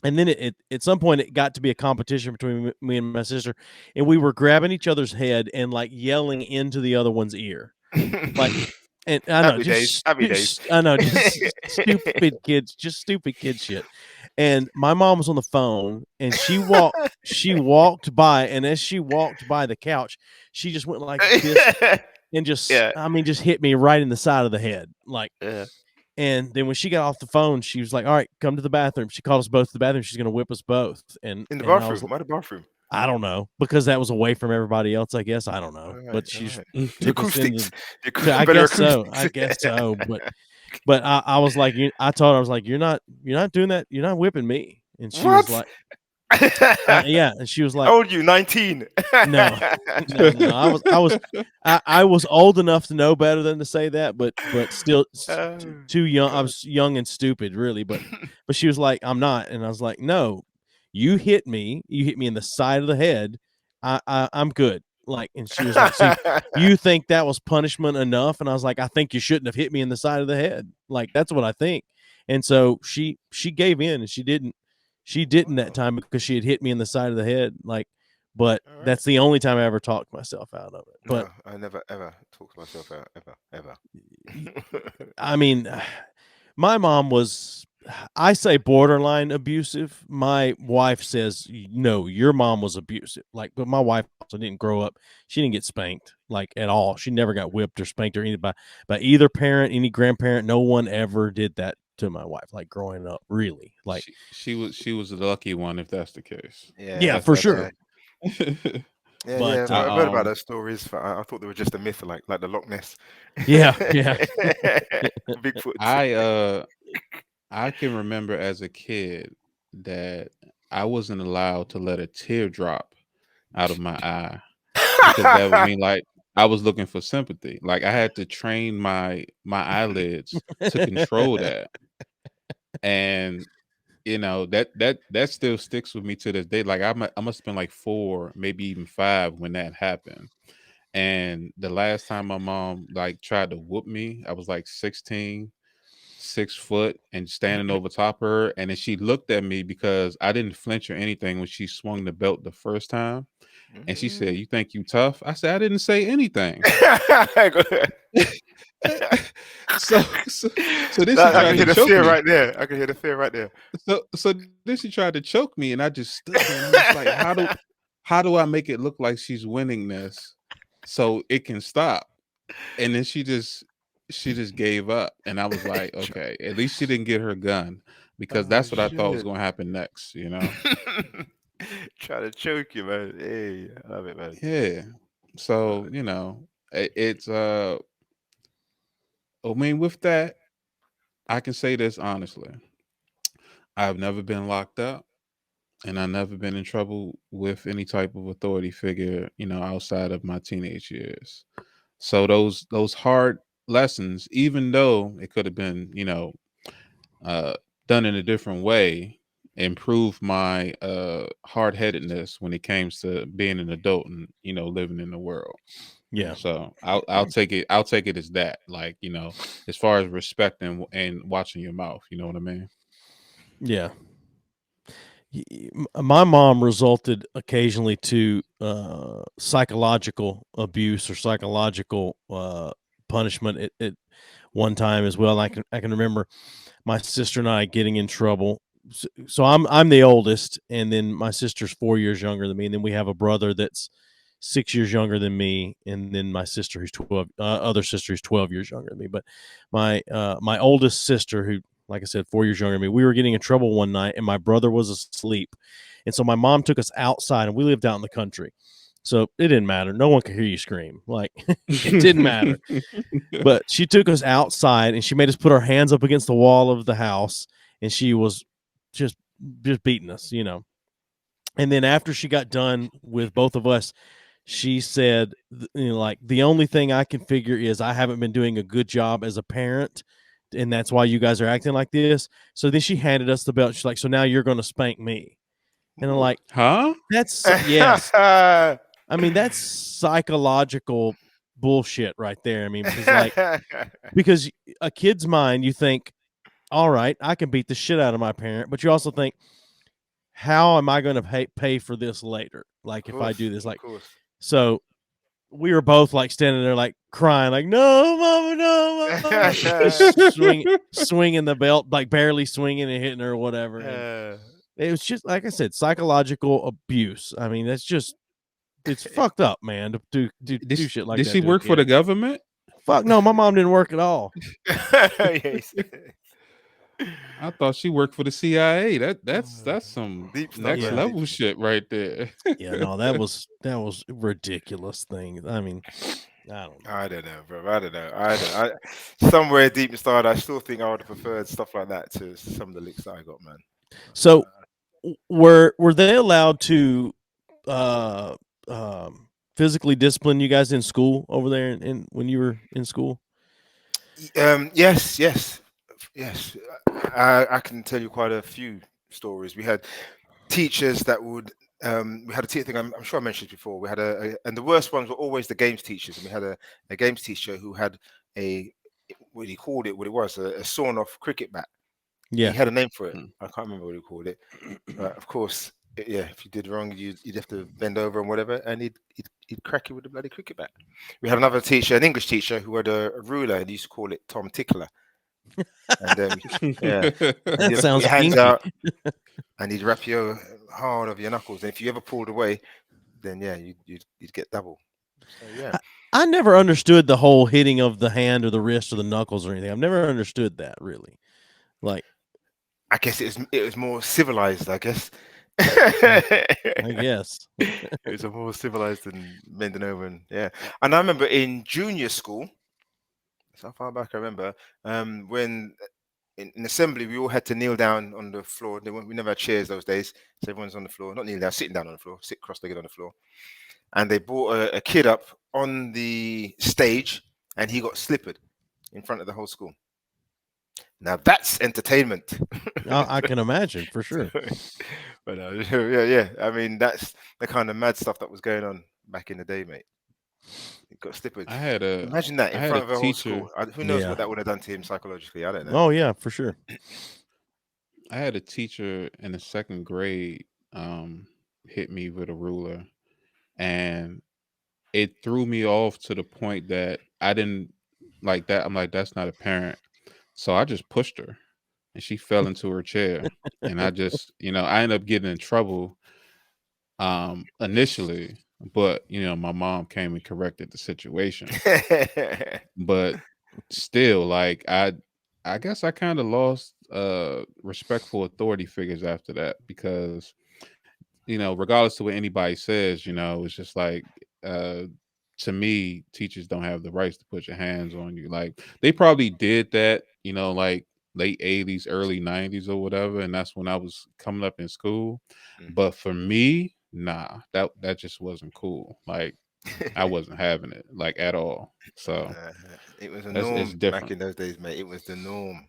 And then at some point, it got to be a competition between me and my sister, and we were grabbing each other's head and like yelling into the other one's ear, like. And I know, happy days. I know, just stupid kid shit. And my mom was on the phone, and she walked by, and as she walked by the couch, she just went like this. And just hit me right in the side of the head. Like, and then when she got off the phone, she was like, all right, come to the bathroom. She called us both to the bathroom. She's going to whip us both. And in the bathroom? Why the bathroom? I don't know, because that was away from everybody else, I guess. I don't know. But she's took us into I guess so. I guess so. But I was like, I told her, I was like, you're not doing that. You're not whipping me. And she was like, yeah, and she was like, "How old are you? 19?" No. I was old enough to know better than to say that, but still too young. I was young and stupid, really. But she was like, "I'm not," and I was like, "No, you hit me. You hit me in the side of the head. I'm good." Like, and she was like, "So you think that was punishment enough?" And I was like, "I think you shouldn't have hit me in the side of the head. Like, that's what I think." And so she gave in, and she didn't that time because she had hit me in the side of the head. Like, but that's the only time I ever talked myself out of it. But no, I never ever talked myself out ever. I mean, my mom was, I say, borderline abusive. My wife says, no, your mom was abusive. Like, but my wife also didn't grow up. She didn't get spanked like at all. She never got whipped or spanked or anything by either parent, any grandparent. No one ever did that to my wife, like growing up, really. Like she was the lucky one, if that's the case. Yeah, for sure. But, I've heard about those stories. I thought they were just a myth, like the Loch Ness. Yeah. Bigfoot. I can remember as a kid that I wasn't allowed to let a tear drop out of my eye, because that would mean like I was looking for sympathy. Like I had to train my eyelids to control that. And that still sticks with me to this day. Like I must have been like 4, maybe even 5 when that happened. And the last time my mom like tried to whoop me, I was like 16, 6 foot, and standing over top of her. And then she looked at me because I didn't flinch or anything when she swung the belt the first time. And she said, "You think you tough?" I said, "I didn't say anything." So then she tried to choke me right there. I can hear the fear right there. So then she tried to choke me, and I just stood there and I was like, how do I make it look like she's winning this so it can stop? And then she just gave up, and I was like, okay, at least she didn't get her gun, because that's what I thought was going to happen next. Try to choke you, man. Hey, I love it, man. Yeah. So it's I mean, with that, I can say this honestly. I've never been locked up, and I've never been in trouble with any type of authority figure, outside of my teenage years. So those hard lessons, even though it could have been, done in a different way, improve my hard-headedness when it comes to being an adult and living in the world. Yeah. So I'll take it. I'll take it as that. Like, as far as respect and watching your mouth. You know what I mean? Yeah. My mom resulted occasionally to psychological abuse or psychological punishment at one time as well. I can remember my sister and I getting in trouble. So I'm the oldest, and then my sister's 4 years younger than me, and then we have a brother that's 6 years younger than me, and then my sister who's 12, other sister who's 12 years younger than me. But my oldest sister, who, like I said, 4 years younger than me, we were getting in trouble one night, and my brother was asleep, and so my mom took us outside, and we lived out in the country, so it didn't matter. No one could hear you scream. Like, it didn't matter. But she took us outside, and she made us put our hands up against the wall of the house, and she was just beating us, And then after she got done with both of us, she said, like, the only thing I can figure is I haven't been doing a good job as a parent, and that's why you guys are acting like this. So then she handed us the belt. She's like, so now you're going to spank me. And I'm like, huh? That's, yes. I mean, that's psychological bullshit right there. I mean, because a kid's mind, you think, all right, I can beat the shit out of my parent, but you also think, how am I going to pay for this later? Like, if I do this, like, so we were both like standing there, like crying, like, no, mama, no, mama. swinging the belt, like barely swinging and hitting her or whatever. And it was just, like I said, psychological abuse. I mean, it's fucked up, man, to do shit like that. Did she work for the government? Fuck no, my mom didn't work at all. I thought she worked for the CIA. That's some deep next level shit right there. Yeah, no, that was a ridiculous thing. I mean, I don't know, bro. I don't know. Somewhere deep inside, I still think I would have preferred stuff like that to some of the licks that I got, man. So, were they allowed to physically discipline you guys in school over there, when you were in school? Yes. I can tell you quite a few stories. We had teachers that would. We had a teacher. I'm sure I mentioned this before. We had and the worst ones were always the games teachers. And we had a games teacher who had what he called it, what it was, a sawn-off cricket bat. Yeah, he had a name for it. I can't remember what he called it. But of course, if you did wrong, you'd have to bend over and whatever, and he'd crack you with the bloody cricket bat. We had another teacher, an English teacher, who had a ruler, and he used to call it Tom Tickler. And that sounds hands out, and he'd wrap you hard over your knuckles. And if you ever pulled away, then you'd get double. So, I never understood the whole hitting of the hand or the wrist or the knuckles or anything. I've never understood that, really. Like, I guess it was more civilized. I guess. I guess it was more civilized than bending over and And I remember in junior school. So far back, I remember when in assembly we all had to kneel down on the floor. We never had chairs those days, so everyone's on the floor, not kneeling down, sitting down on the floor, sit cross-legged on the floor. And they brought a kid up on the stage, and he got slippered in front of the whole school. Now that's entertainment. I can imagine, for sure. But yeah. I mean, that's the kind of mad stuff that was going on back in the day, mate. It got slippered. Imagine that in front of a whole school. Who knows what that would have done to him psychologically? I don't know. Oh yeah, for sure. I had a teacher in the 2nd grade hit me with a ruler, and it threw me off to the point that I didn't like that. I'm like, that's not apparent. So I just pushed her, and she fell into her chair. And I just, I ended up getting in trouble initially, but my mom came and corrected the situation. But still, like, I guess I kind of lost respect for authority figures after that, because regardless of what anybody says, it's just like, to me, teachers don't have the rights to put your hands on you. Like, they probably did that, like late 80s, early 90s or whatever, and that's when I was coming up in school. But for me, nah, that just wasn't cool. Like, I wasn't having it, like, at all. So it was a norm back in those days, mate. It was the norm.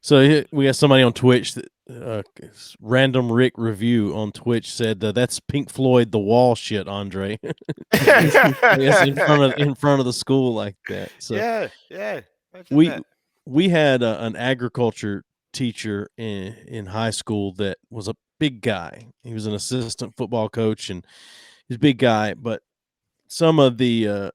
So we got somebody on Twitch that Random Rick review on Twitch said that's Pink Floyd The Wall shit, Andre. Yes, in front of the school like that. So yeah. We had an agriculture teacher in high school that was a big guy. He was an assistant football coach, and he's a big guy. But some of the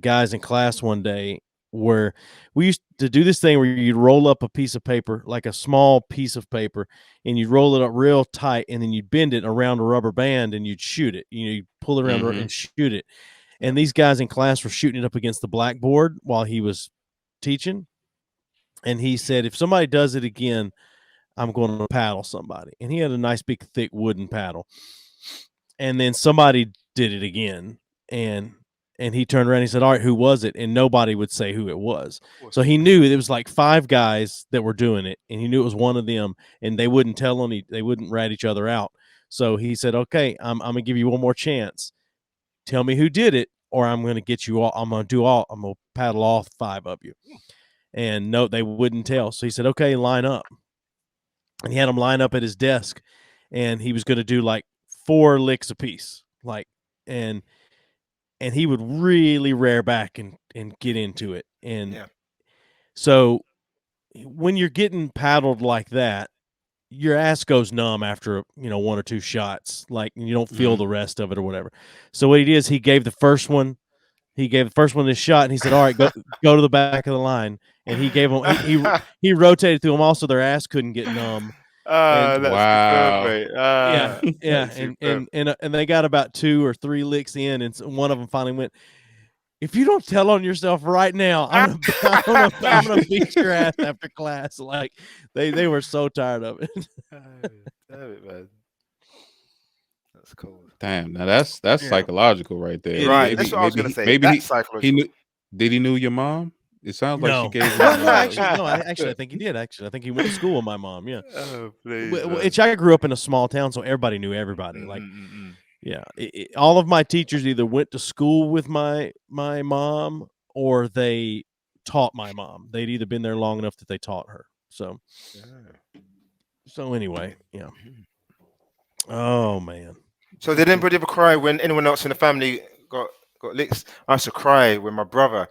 guys in class one day where we used to do this thing where you'd roll up a piece of paper, like a small piece of paper, and you'd roll it up real tight, and then you'd bend it around a rubber band, and you'd shoot it. You'd pull it around and shoot it. And these guys in class were shooting it up against the blackboard while he was teaching. And he said, if somebody does it again, I'm going to paddle somebody. And he had a nice big thick wooden paddle. And then somebody did it again. And he turned around and he said, all right, who was it? And nobody would say who it was. So he knew it was like 5 guys that were doing it. And he knew it was one of them. And they wouldn't tell him. They wouldn't rat each other out. So he said, okay, I'm going to give you one more chance. Tell me who did it, or I'm going to get you all. I'm going to paddle all 5 of you. And no, they wouldn't tell. So he said, okay, line up. And he had them line up at his desk. And he was going to do like 4 licks apiece. And he would really rear back and get into it. And so when you're getting paddled like that, your ass goes numb after 1 or 2 shots. Like, you don't feel the rest of it or whatever. So what he did is he gave the first one this shot, and he said, all right, go to the back of the line. And he gave them, he rotated through them all so their ass couldn't get numb. Wow. And they got about 2 or 3 licks in, and one of them finally went, if you don't tell on yourself right now, I'm gonna beat your ass after class. Like, they were so tired of it. Damn it, man. That's cool. Damn, now that's psychological right there. Right. That's what I was gonna say. Maybe he knew. Did he knew your mom? It sounds like she gave him. Actually, I think he did. Actually, I think he went to school with my mom. Yeah. Oh, please. Which I grew up in a small town, so everybody knew everybody. Like, yeah, all of my teachers either went to school with my mom or they taught my mom. They'd either been there long enough that they taught her. So anyway, yeah. Oh man. So did anybody ever cry when anyone else in the family got licks? I used to cry when my brother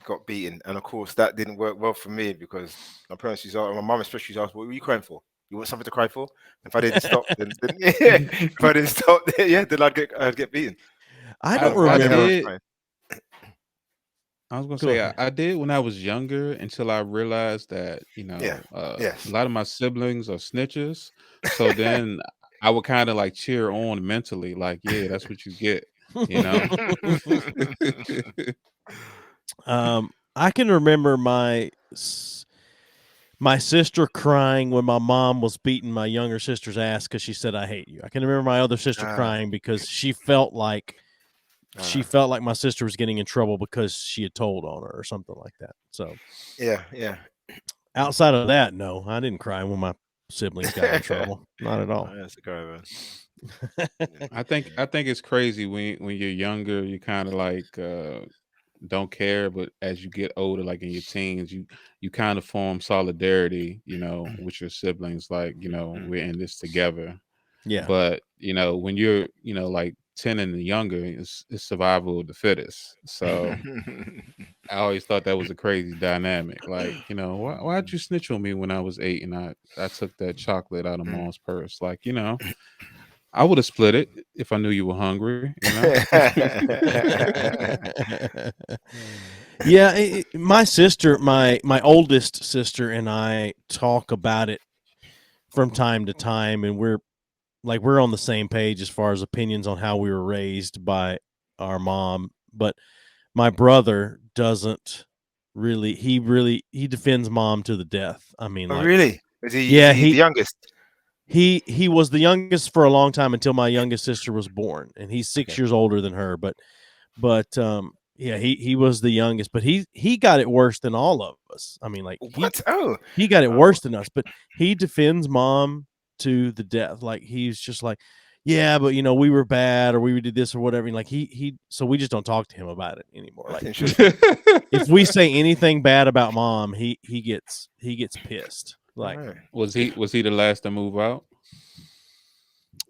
got beaten, and of course that didn't work well for me because my parents used to ask, my mom especially asked, what were you crying for? You want something to cry for? If I didn't stop, then then I'd get beaten. I don't remember. I was gonna say I did when I was younger until I realized that a lot of my siblings are snitches. So then I would kind of like cheer on mentally, like, yeah, that's what you get, I can remember my sister crying when my mom was beating my younger sister's ass because she said, I hate you. I can remember my other sister crying because she felt like my sister was getting in trouble because she had told on her or something like that. So yeah. Outside of that, no, I didn't cry when my siblings got in trouble. Not at all. That's a cry, man. I think it's crazy when you're younger, you kind of like don't care, but as you get older, like in your teens, you kind of form solidarity, with your siblings, like, we're in this together. Yeah. But when you're like 10 and younger, it's survival of the fittest. So I always thought that was a crazy dynamic. Like, why'd you snitch on me when I was 8 and I took that chocolate out of mom's purse? Like, I would have split it if I knew you were hungry. Yeah, my sister, my oldest sister, and I talk about it from time to time, and we're on the same page as far as opinions on how we were raised by our mom. But my brother doesn't really. He defends mom to the death. I mean, really? Is he the youngest? He was the youngest for a long time until my youngest sister was born, and he's 6 years older than her. But he was the youngest, but he got it worse than all of us. I mean, like, he got it worse than us, but he defends mom to the death. Like, he's just like, yeah, but we were bad, or we did this or whatever. And like so we just don't talk to him about it anymore. Like, if we say anything bad about mom, he gets pissed. Like, was he the last to move out?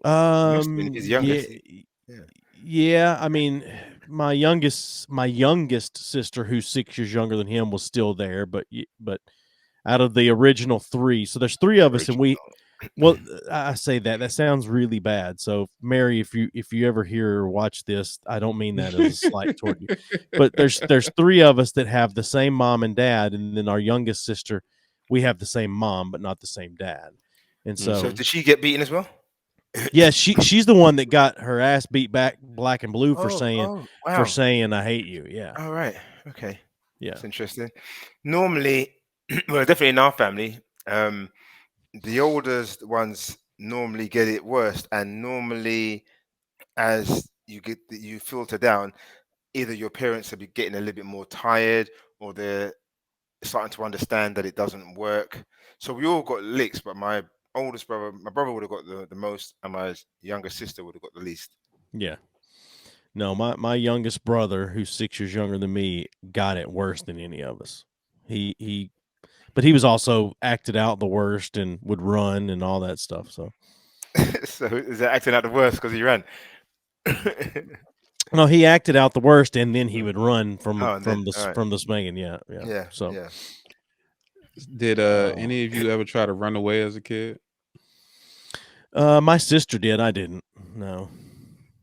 Must have been his youngest. Yeah. I mean, my youngest sister, who's 6 years younger than him, was still there, but out of the original 3, so there's 3 of us, and well, I say that sounds really bad. So, Mary, if you ever hear or watch this, I don't mean that as a slight toward you, but there's 3 of us that have the same mom and dad, and then our youngest sister, we have the same mom but not the same dad. And so did she get beaten as well? Yeah, she's the one that got her ass beat back black and blue for saying I hate you. Yeah. All right. Okay. Yeah. That's interesting. Normally, well, definitely in our family, the oldest ones normally get it worst, and normally, as you filter down, either your parents are getting a little bit more tired, or they're starting to understand that it doesn't work. So we all got licks, but my brother would have got the most, and my younger sister would have got the least. Yeah. No, my youngest brother, who's 6 years younger than me, got it worse than any of us. But he was also acted out the worst and would run and all that stuff. So, so is that acting out the worst because he ran? No, he acted out the worst, and then he would run from the swinging. Yeah. So, did any of you ever try to run away as a kid? My sister did. I didn't. No.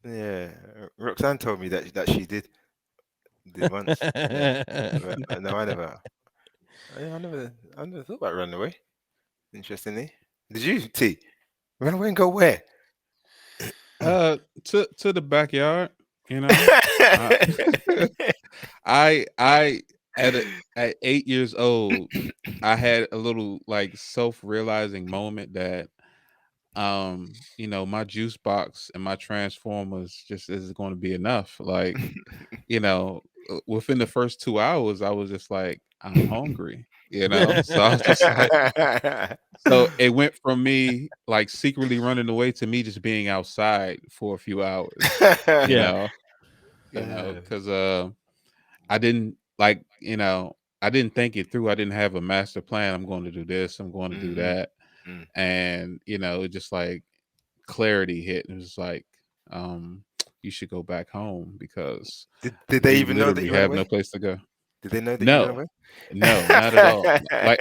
Yeah, Roxanne told me that she did once. No, I never thought about running away. Interestingly, did you, T? Run away and go where? To the backyard. You know, I at 8 years old, I had a little like self-realizing moment that my juice box and my transformers just isn't going to be enough. Like, within the first 2 hours, I was just like, I'm hungry. So I was just like, so it went from me like secretly running away to me just being outside for a few hours. Because I didn't I didn't think it through. I didn't have a master plan. I'm going to do this. I'm going to do that. And it just like clarity hit. It was like, you should go back home because did they even know that you have no place to go? Did they know that you ran away? No, not at all.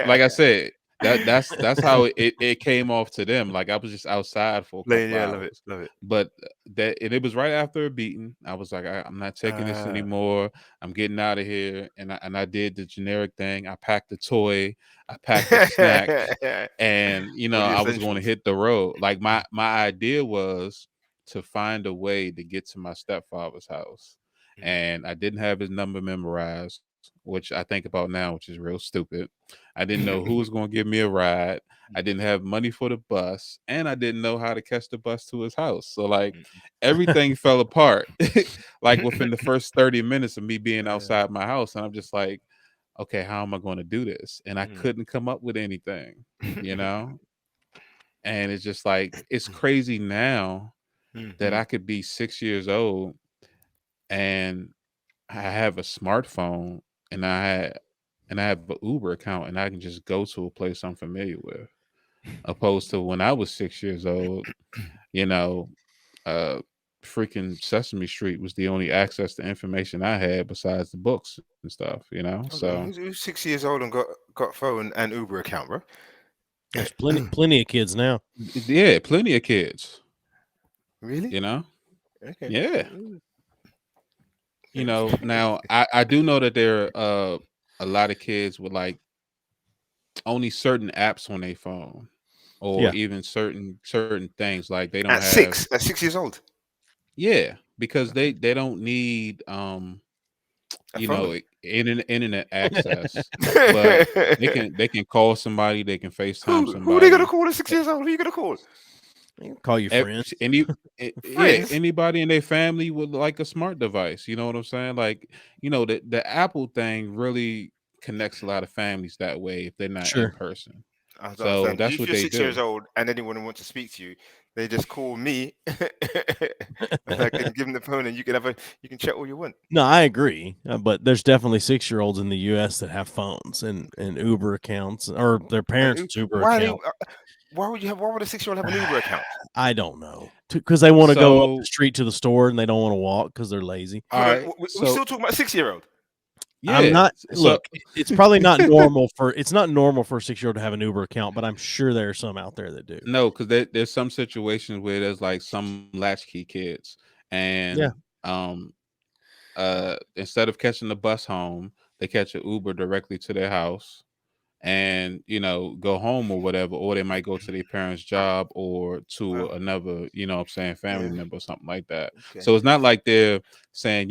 Like I said, that's how it came off to them. Like I was just outside for a couple hours. Love it. But it was right after a beating. I was like, I'm not taking this anymore. I'm getting out of here. And I did the generic thing. I packed a toy. I packed a snack, and I was going to hit the road. Like my idea was to find a way to get to my stepfather's house, and I didn't have his number memorized, which I think about now, which is real stupid. I didn't know who was going to give me a ride. I didn't have money for the bus, and I didn't know how to catch the bus to his house. So like everything fell apart like within the first 30 minutes of me being outside my house. And I'm just like, okay, how am I going to do this? And I couldn't come up with anything, and it's just like, it's crazy now that I could be 6 years old and I have a smartphone and I have an Uber account and I can just go to a place I'm familiar with, opposed to when I was 6 years old, freaking Sesame Street was the only access to information I had besides the books and stuff, So who's 6 years old and got phone and Uber account, bro? There's plenty of kids now. Yeah, plenty of kids. Really? Okay. Yeah. Now I do know that there are a lot of kids with like only certain apps on their phone, or even certain things, like they don't at 6 years old. Yeah, because they don't need internet access, but they can call somebody, they can FaceTime somebody. Who are they gonna call at 6 years old? Who are you gonna call? Call your friends. Anybody in their family with like a smart device. You know what I'm saying? Like, the Apple thing really connects a lot of families that way if they're not in person. I don't So understand. that's If what you're they 6 years do. old and anyone wants to speak to you, they just call me, and I can give them the phone, and you can chat all you want. No, I agree, but there's definitely 6-year-olds in the U.S. that have phones and Uber accounts, or their parents' Uber Why account. why would a 6-year-old have an Uber account? I don't know, because they want to go up the So street to the store and they don't want to walk because they're lazy. all Hold on, right. we So still talking about a 6-year-old? I'm yeah. not. So Look, it's probably not normal for a 6-year-old to have an Uber account, but I'm sure there are some out there that do. no, because there's some situations where there's like some latchkey kids, Yeah. and instead of catching the bus home, they catch an Uber directly to their house, and go home or whatever, or they might go to their parents' job or to Wow. another, I'm saying, family Yeah. member or something like that. Okay. So it's not like they're saying,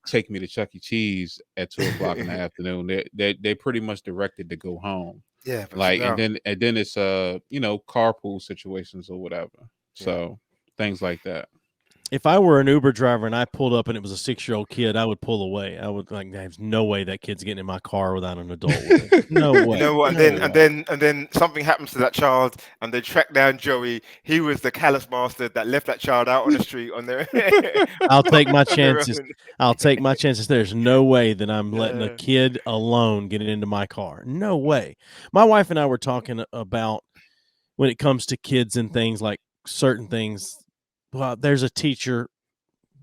take me to Chuck E. Cheese at 2 o'clock in the afternoon. They pretty much directed to go home. Yeah, but Like, and no. then it's carpool situations or whatever. Yeah. So things like that. If I were an Uber driver and I pulled up and it was a 6-year-old kid, I would pull away. I would like, there's no way that kid's getting in my car without an adult with him. No You way. know what? No way. And then something happens to that child, and they track down Joey. He was the callous bastard that left that child out on the street on their I'll take my on their chances. own. I'll take my chances. There's no way that I'm letting a Yeah. kid alone get into my car. No way. My wife and I were talking about when it comes to kids and things like certain things. Well, there's a teacher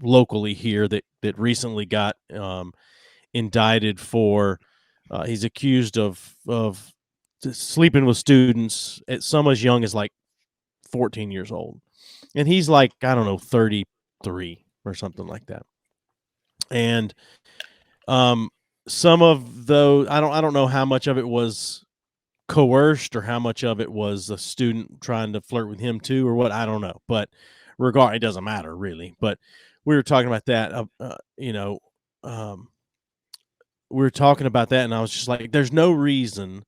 locally here that recently got indicted for. He's accused of sleeping with students at some as young as like 14 years old, and he's like, I don't know, 33 or something like that. And some of those, I don't know how much of it was coerced or how much of it was a student trying to flirt with him too, or what, I don't know. But it doesn't matter really. But we were talking about that. We were talking about that, and I was just like, there's no reason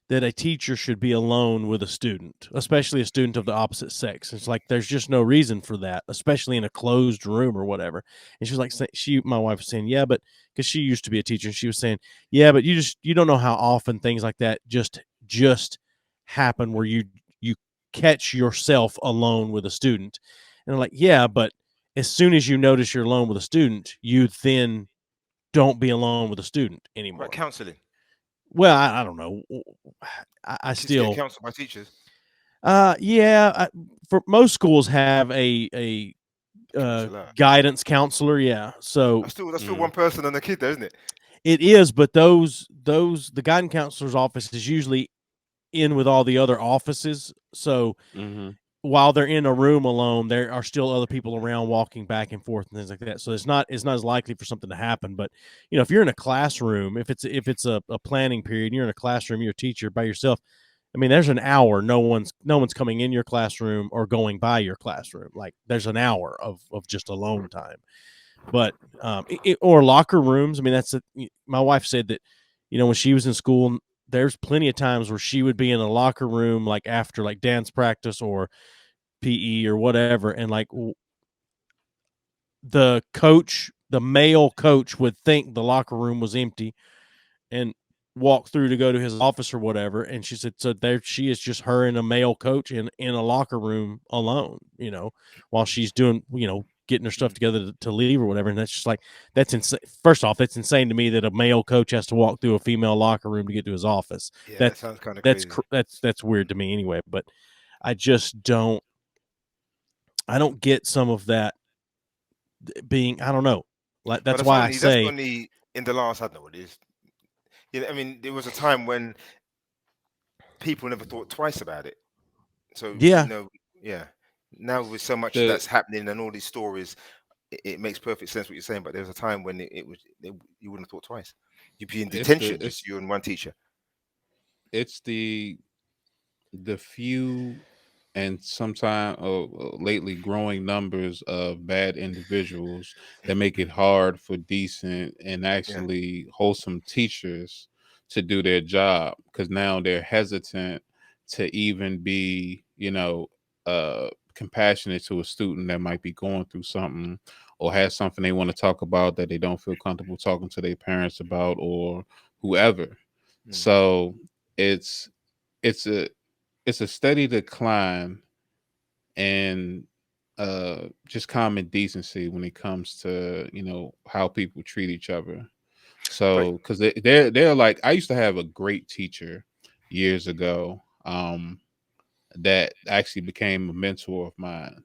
that a teacher should be alone with a student, especially a student of the opposite sex. It's like there's just no reason for that, especially in a closed room or whatever. And she was like, my wife was saying, yeah, but because she used to be a teacher, and she was saying, yeah, but you don't know how often things like that just happen where you catch yourself alone with a student. And I'm like, yeah, but as soon as you notice you're alone with a student, you then don't be alone with a student What about anymore. counselling? Well, I don't know. I Kids get still, counseled by teachers. yeah. For most schools have a Counselor. guidance counselor. Yeah, so That's still one person and a kid, though, isn't it? it is. But the guidance counselor's office is usually in with all the other offices. So while they're in a room alone, there are still other people around walking back and forth and things like that. So it's not as likely for something to happen. But if you're in a classroom, if it's a planning period, and you're in a classroom, you're a teacher by yourself. I mean, there's an hour. No one's coming in your classroom or going by your classroom. Like there's an hour of just alone time. But or locker rooms. I mean, my wife said that when she was in school, there's plenty of times where she would be in a locker room like after like dance practice or PE or whatever, and like the male coach would think the locker room was empty and walk through to go to his office or whatever. And she said, so there she is, just her and a male coach in a locker room alone, while she's doing, getting her stuff together to leave or whatever. And that's just like, that's insane. First off, that's insane to me that a male coach has to walk through a female locker room to get to his office. Yeah, that sounds kind of crazy. That's weird to me anyway, but I just don't get some of that being, I don't know. Like that's why I say that's only in the last, I don't know what it is. I mean, there was a time when people never thought twice about it. So yeah. Now with so much that's happening and all these stories, it makes perfect sense what you're saying. But there was a time when you wouldn't have thought twice. You'd be in detention, just you and one teacher. It's the few and sometimes lately growing numbers of bad individuals that make it hard for decent and actually wholesome teachers to do their job, because now they're hesitant to even be compassionate to a student that might be going through something or has something they want to talk about that they don't feel comfortable talking to their parents about or whoever. So it's it's a steady decline in just common decency when it comes to how people treat each other. So because they're like, I used to have a great teacher years ago that actually became a mentor of mine,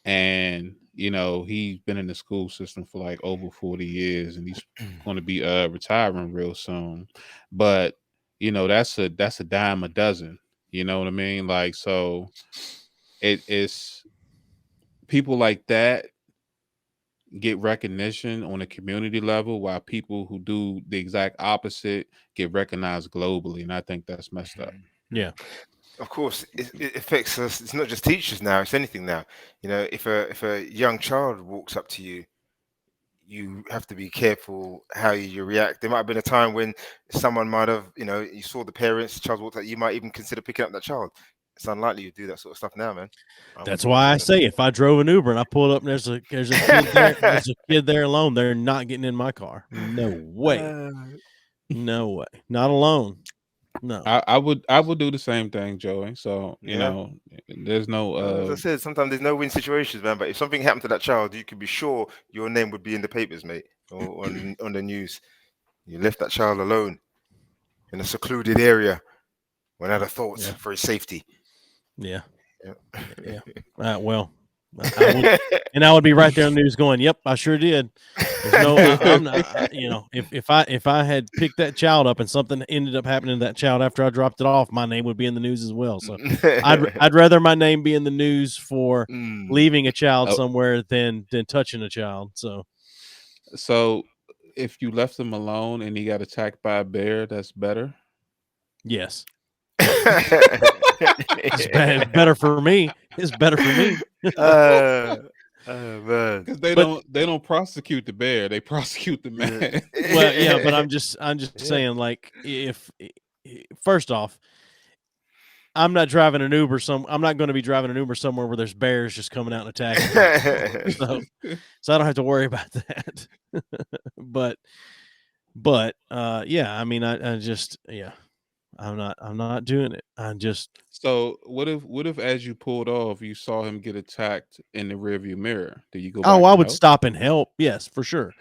and he's been in the school system for like over 40 years, and he's going to be retiring real soon. But that's a dime a dozen. You know what I mean? Like, so it's people like that get recognition on a community level, while people who do the exact opposite get recognized globally, and I think that's messed up. Yeah. Of course, it affects us. It's not just teachers now; it's anything now. If a young child walks up to you, you have to be careful how you react. There might have been a time when someone might have, you saw the parents, the child walked up, you might even consider picking up that child. It's unlikely you do that sort of stuff now, man. That's why I say, if I drove an Uber and I pulled up and there's a kid there, there's a kid there alone, they're not getting in my car. No way. No way. Not alone. No. I would do the same thing, Joey. So there's no as I said, sometimes there's no win situations, man. But if something happened to that child, you can be sure your name would be in the papers, mate, or on the news. You left that child alone in a secluded area when other thoughts for his safety. Yeah. Well, I would be right there on the news going, "Yep, I sure did." No, I'm not. If I had picked that child up and something ended up happening to that child after I dropped it off, my name would be in the news as well. So I'd rather my name be in the news for leaving a child somewhere than touching a child. So if you left him alone and he got attacked by a bear, that's better. Yes. It's better for me. It's better for me. Man. Because they don't prosecute the bear, they prosecute the man. Well, yeah, but I'm just saying, like, if first off, I'm not driving an Uber. I'm not going to be driving an Uber somewhere where there's bears just coming out and attacking me. So I don't have to worry about that. but yeah, I mean, I just I'm not doing it. So what if as you pulled off, you saw him get attacked in the rearview mirror? Do you go? Oh, I would stop and help. Yes, for sure.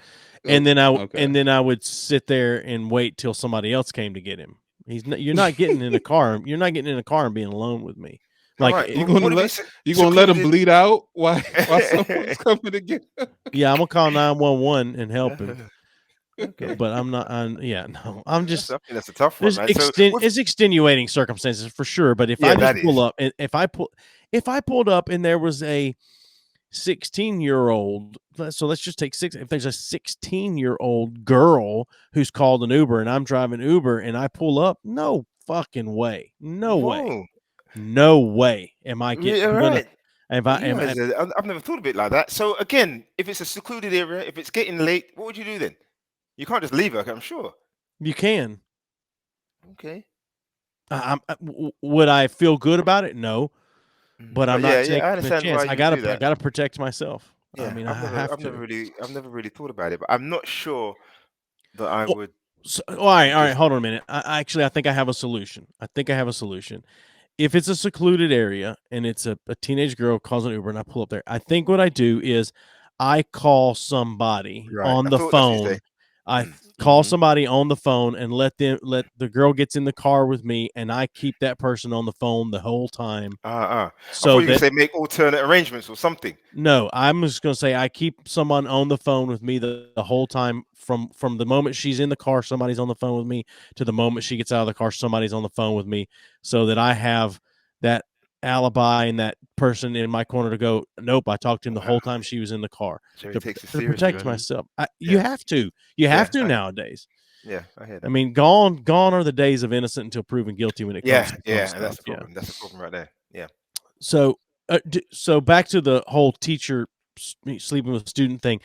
And then I would sit there and wait till somebody else came to get him. You're not getting in a car. You're not getting in a car and being alone with me. Like, right. You're gonna let him bleed out while someone's coming to get him? Yeah, I'm gonna call 911 and help him. Okay. But I'm not. I'm just. I think that's a tough one. Right? It's extenuating circumstances for sure. But if I just pull up, and if I pulled up and there was a 16-year-old, so let's just take if there's a 16-year-old girl who's called an Uber and I'm driving Uber and I pull up, no fucking way, no way am I getting. I've never thought of it like that. So again, if it's a secluded area, if it's getting late, what would you do then? You can't just leave her, I'm sure. You can. Okay. Would I feel good about it? No. But I'm not taking a chance. I gotta protect myself. Yeah, I mean, I've never really thought about it, but I'm not sure that I would. So, all right. Hold on a minute. I think I have a solution. If it's a secluded area and it's a teenage girl calls an Uber and I pull up there, I think what I do is I call somebody on the phone. I call somebody on the phone and let the girl gets in the car with me, and I keep that person on the phone the whole time. So you say make alternate arrangements or something. No, I'm just going to say I keep someone on the phone with me the whole time from the moment she's in the car, somebody's on the phone with me, to the moment she gets out of the car, somebody's on the phone with me, so that I have that alibi and that person in my corner to go, nope, I talked to him the whole time she was in the car to protect myself. You have to nowadays. Yeah, I hear that. I mean, gone are the days of innocent until proven guilty when it comes to that's the problem. That's the problem right there. Yeah. So back to the whole teacher sleeping with student thing.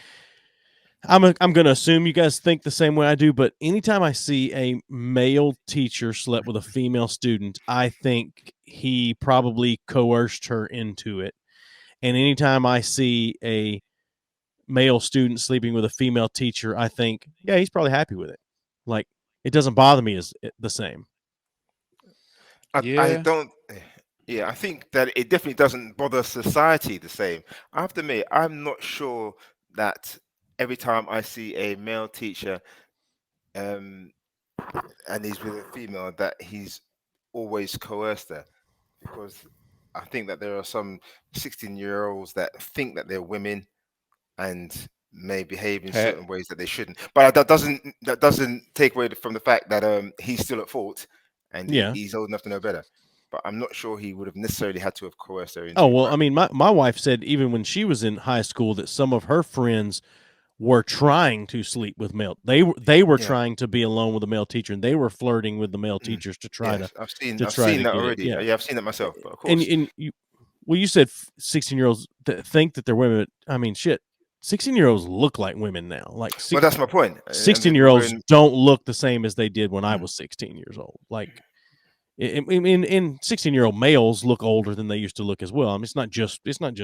I'm going to assume you guys think the same way I do, but anytime I see a male teacher slept with a female student, I think he probably coerced her into it. And anytime I see a male student sleeping with a female teacher, I think, yeah, he's probably happy with it. Like, it doesn't bother me as the same. I don't. Yeah, I think that it definitely doesn't bother society the same. I have to admit, I'm not sure that every time I see a male teacher, and he's with a female, that he's always coerced her, because I think that there are some 16-year-olds that think that they're women and may behave in certain ways that they shouldn't. But that doesn't take away from the fact that he's still at fault, and he's old enough to know better. But I'm not sure he would have necessarily had to have coerced her into it. Well, I mean, my wife said even when she was in high school that some of her friends were trying to sleep with male. They were trying to be alone with a male teacher, and they were flirting with the male teachers to try to. I've seen that already. Yeah, I've seen that myself. But of course, and you said 16-year-olds think that they're women. I mean, shit. 16-year-olds look like women now. Like, well, that's my point. 16-year-olds don't look the same as they did when I was 16 years old. Like, in 16-year-old males look older than they used to look as well. I mean, it's not just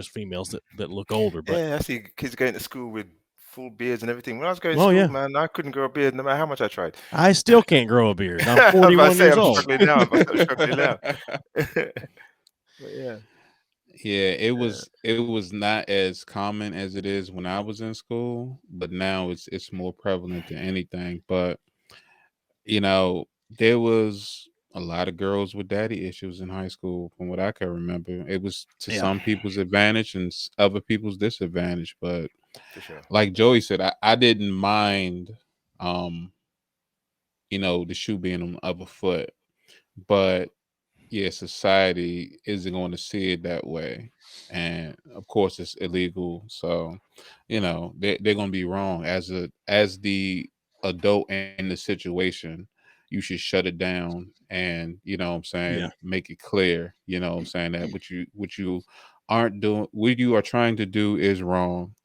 females that look older. But I see kids going to school with full beards and everything. When I was going to school, man, I couldn't grow a beard no matter how much I tried. I still can't grow a beard. I'm 41 years old. I'm struggling now. But it was not as common as it is when I was in school, but now it's more prevalent than anything. But there was a lot of girls with daddy issues in high school, from what I can remember. It was to some people's advantage and other people's disadvantage. But like Joey said, I didn't mind, the shoe being on the other foot, but society isn't going to see it that way, and of course it's illegal. So, they're going to be wrong as the adult in the situation. You should shut it down and make it clear. That what you aren't doing, what you are trying to do is wrong,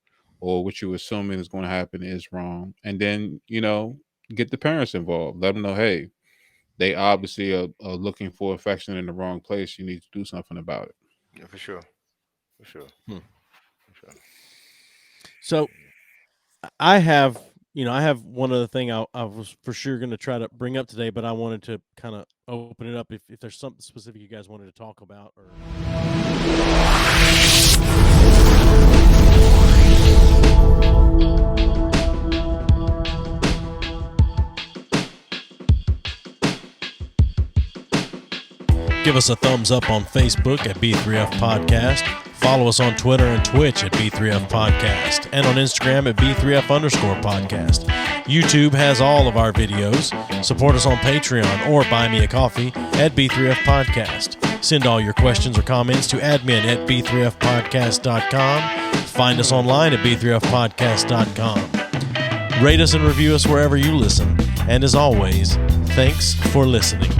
or what you're assuming is going to happen is wrong, and then get the parents involved. Let them know, hey, they obviously are looking for affection in the wrong place. You need to do something about it. Yeah, for sure. So I have one other thing I was for sure going to try to bring up today, but I wanted to kind of open it up if there's something specific you guys wanted to talk about. Give us a thumbs up on Facebook at B3F Podcast. Follow us on Twitter and Twitch at B3F Podcast, and on Instagram at B3F_podcast. YouTube has all of our videos. Support us on Patreon or buy me a coffee at B3F Podcast. Send all your questions or comments to admin at B3Fpodcast.com. Find us online at B3Fpodcast.com. Rate us and review us wherever you listen. And as always, thanks for listening.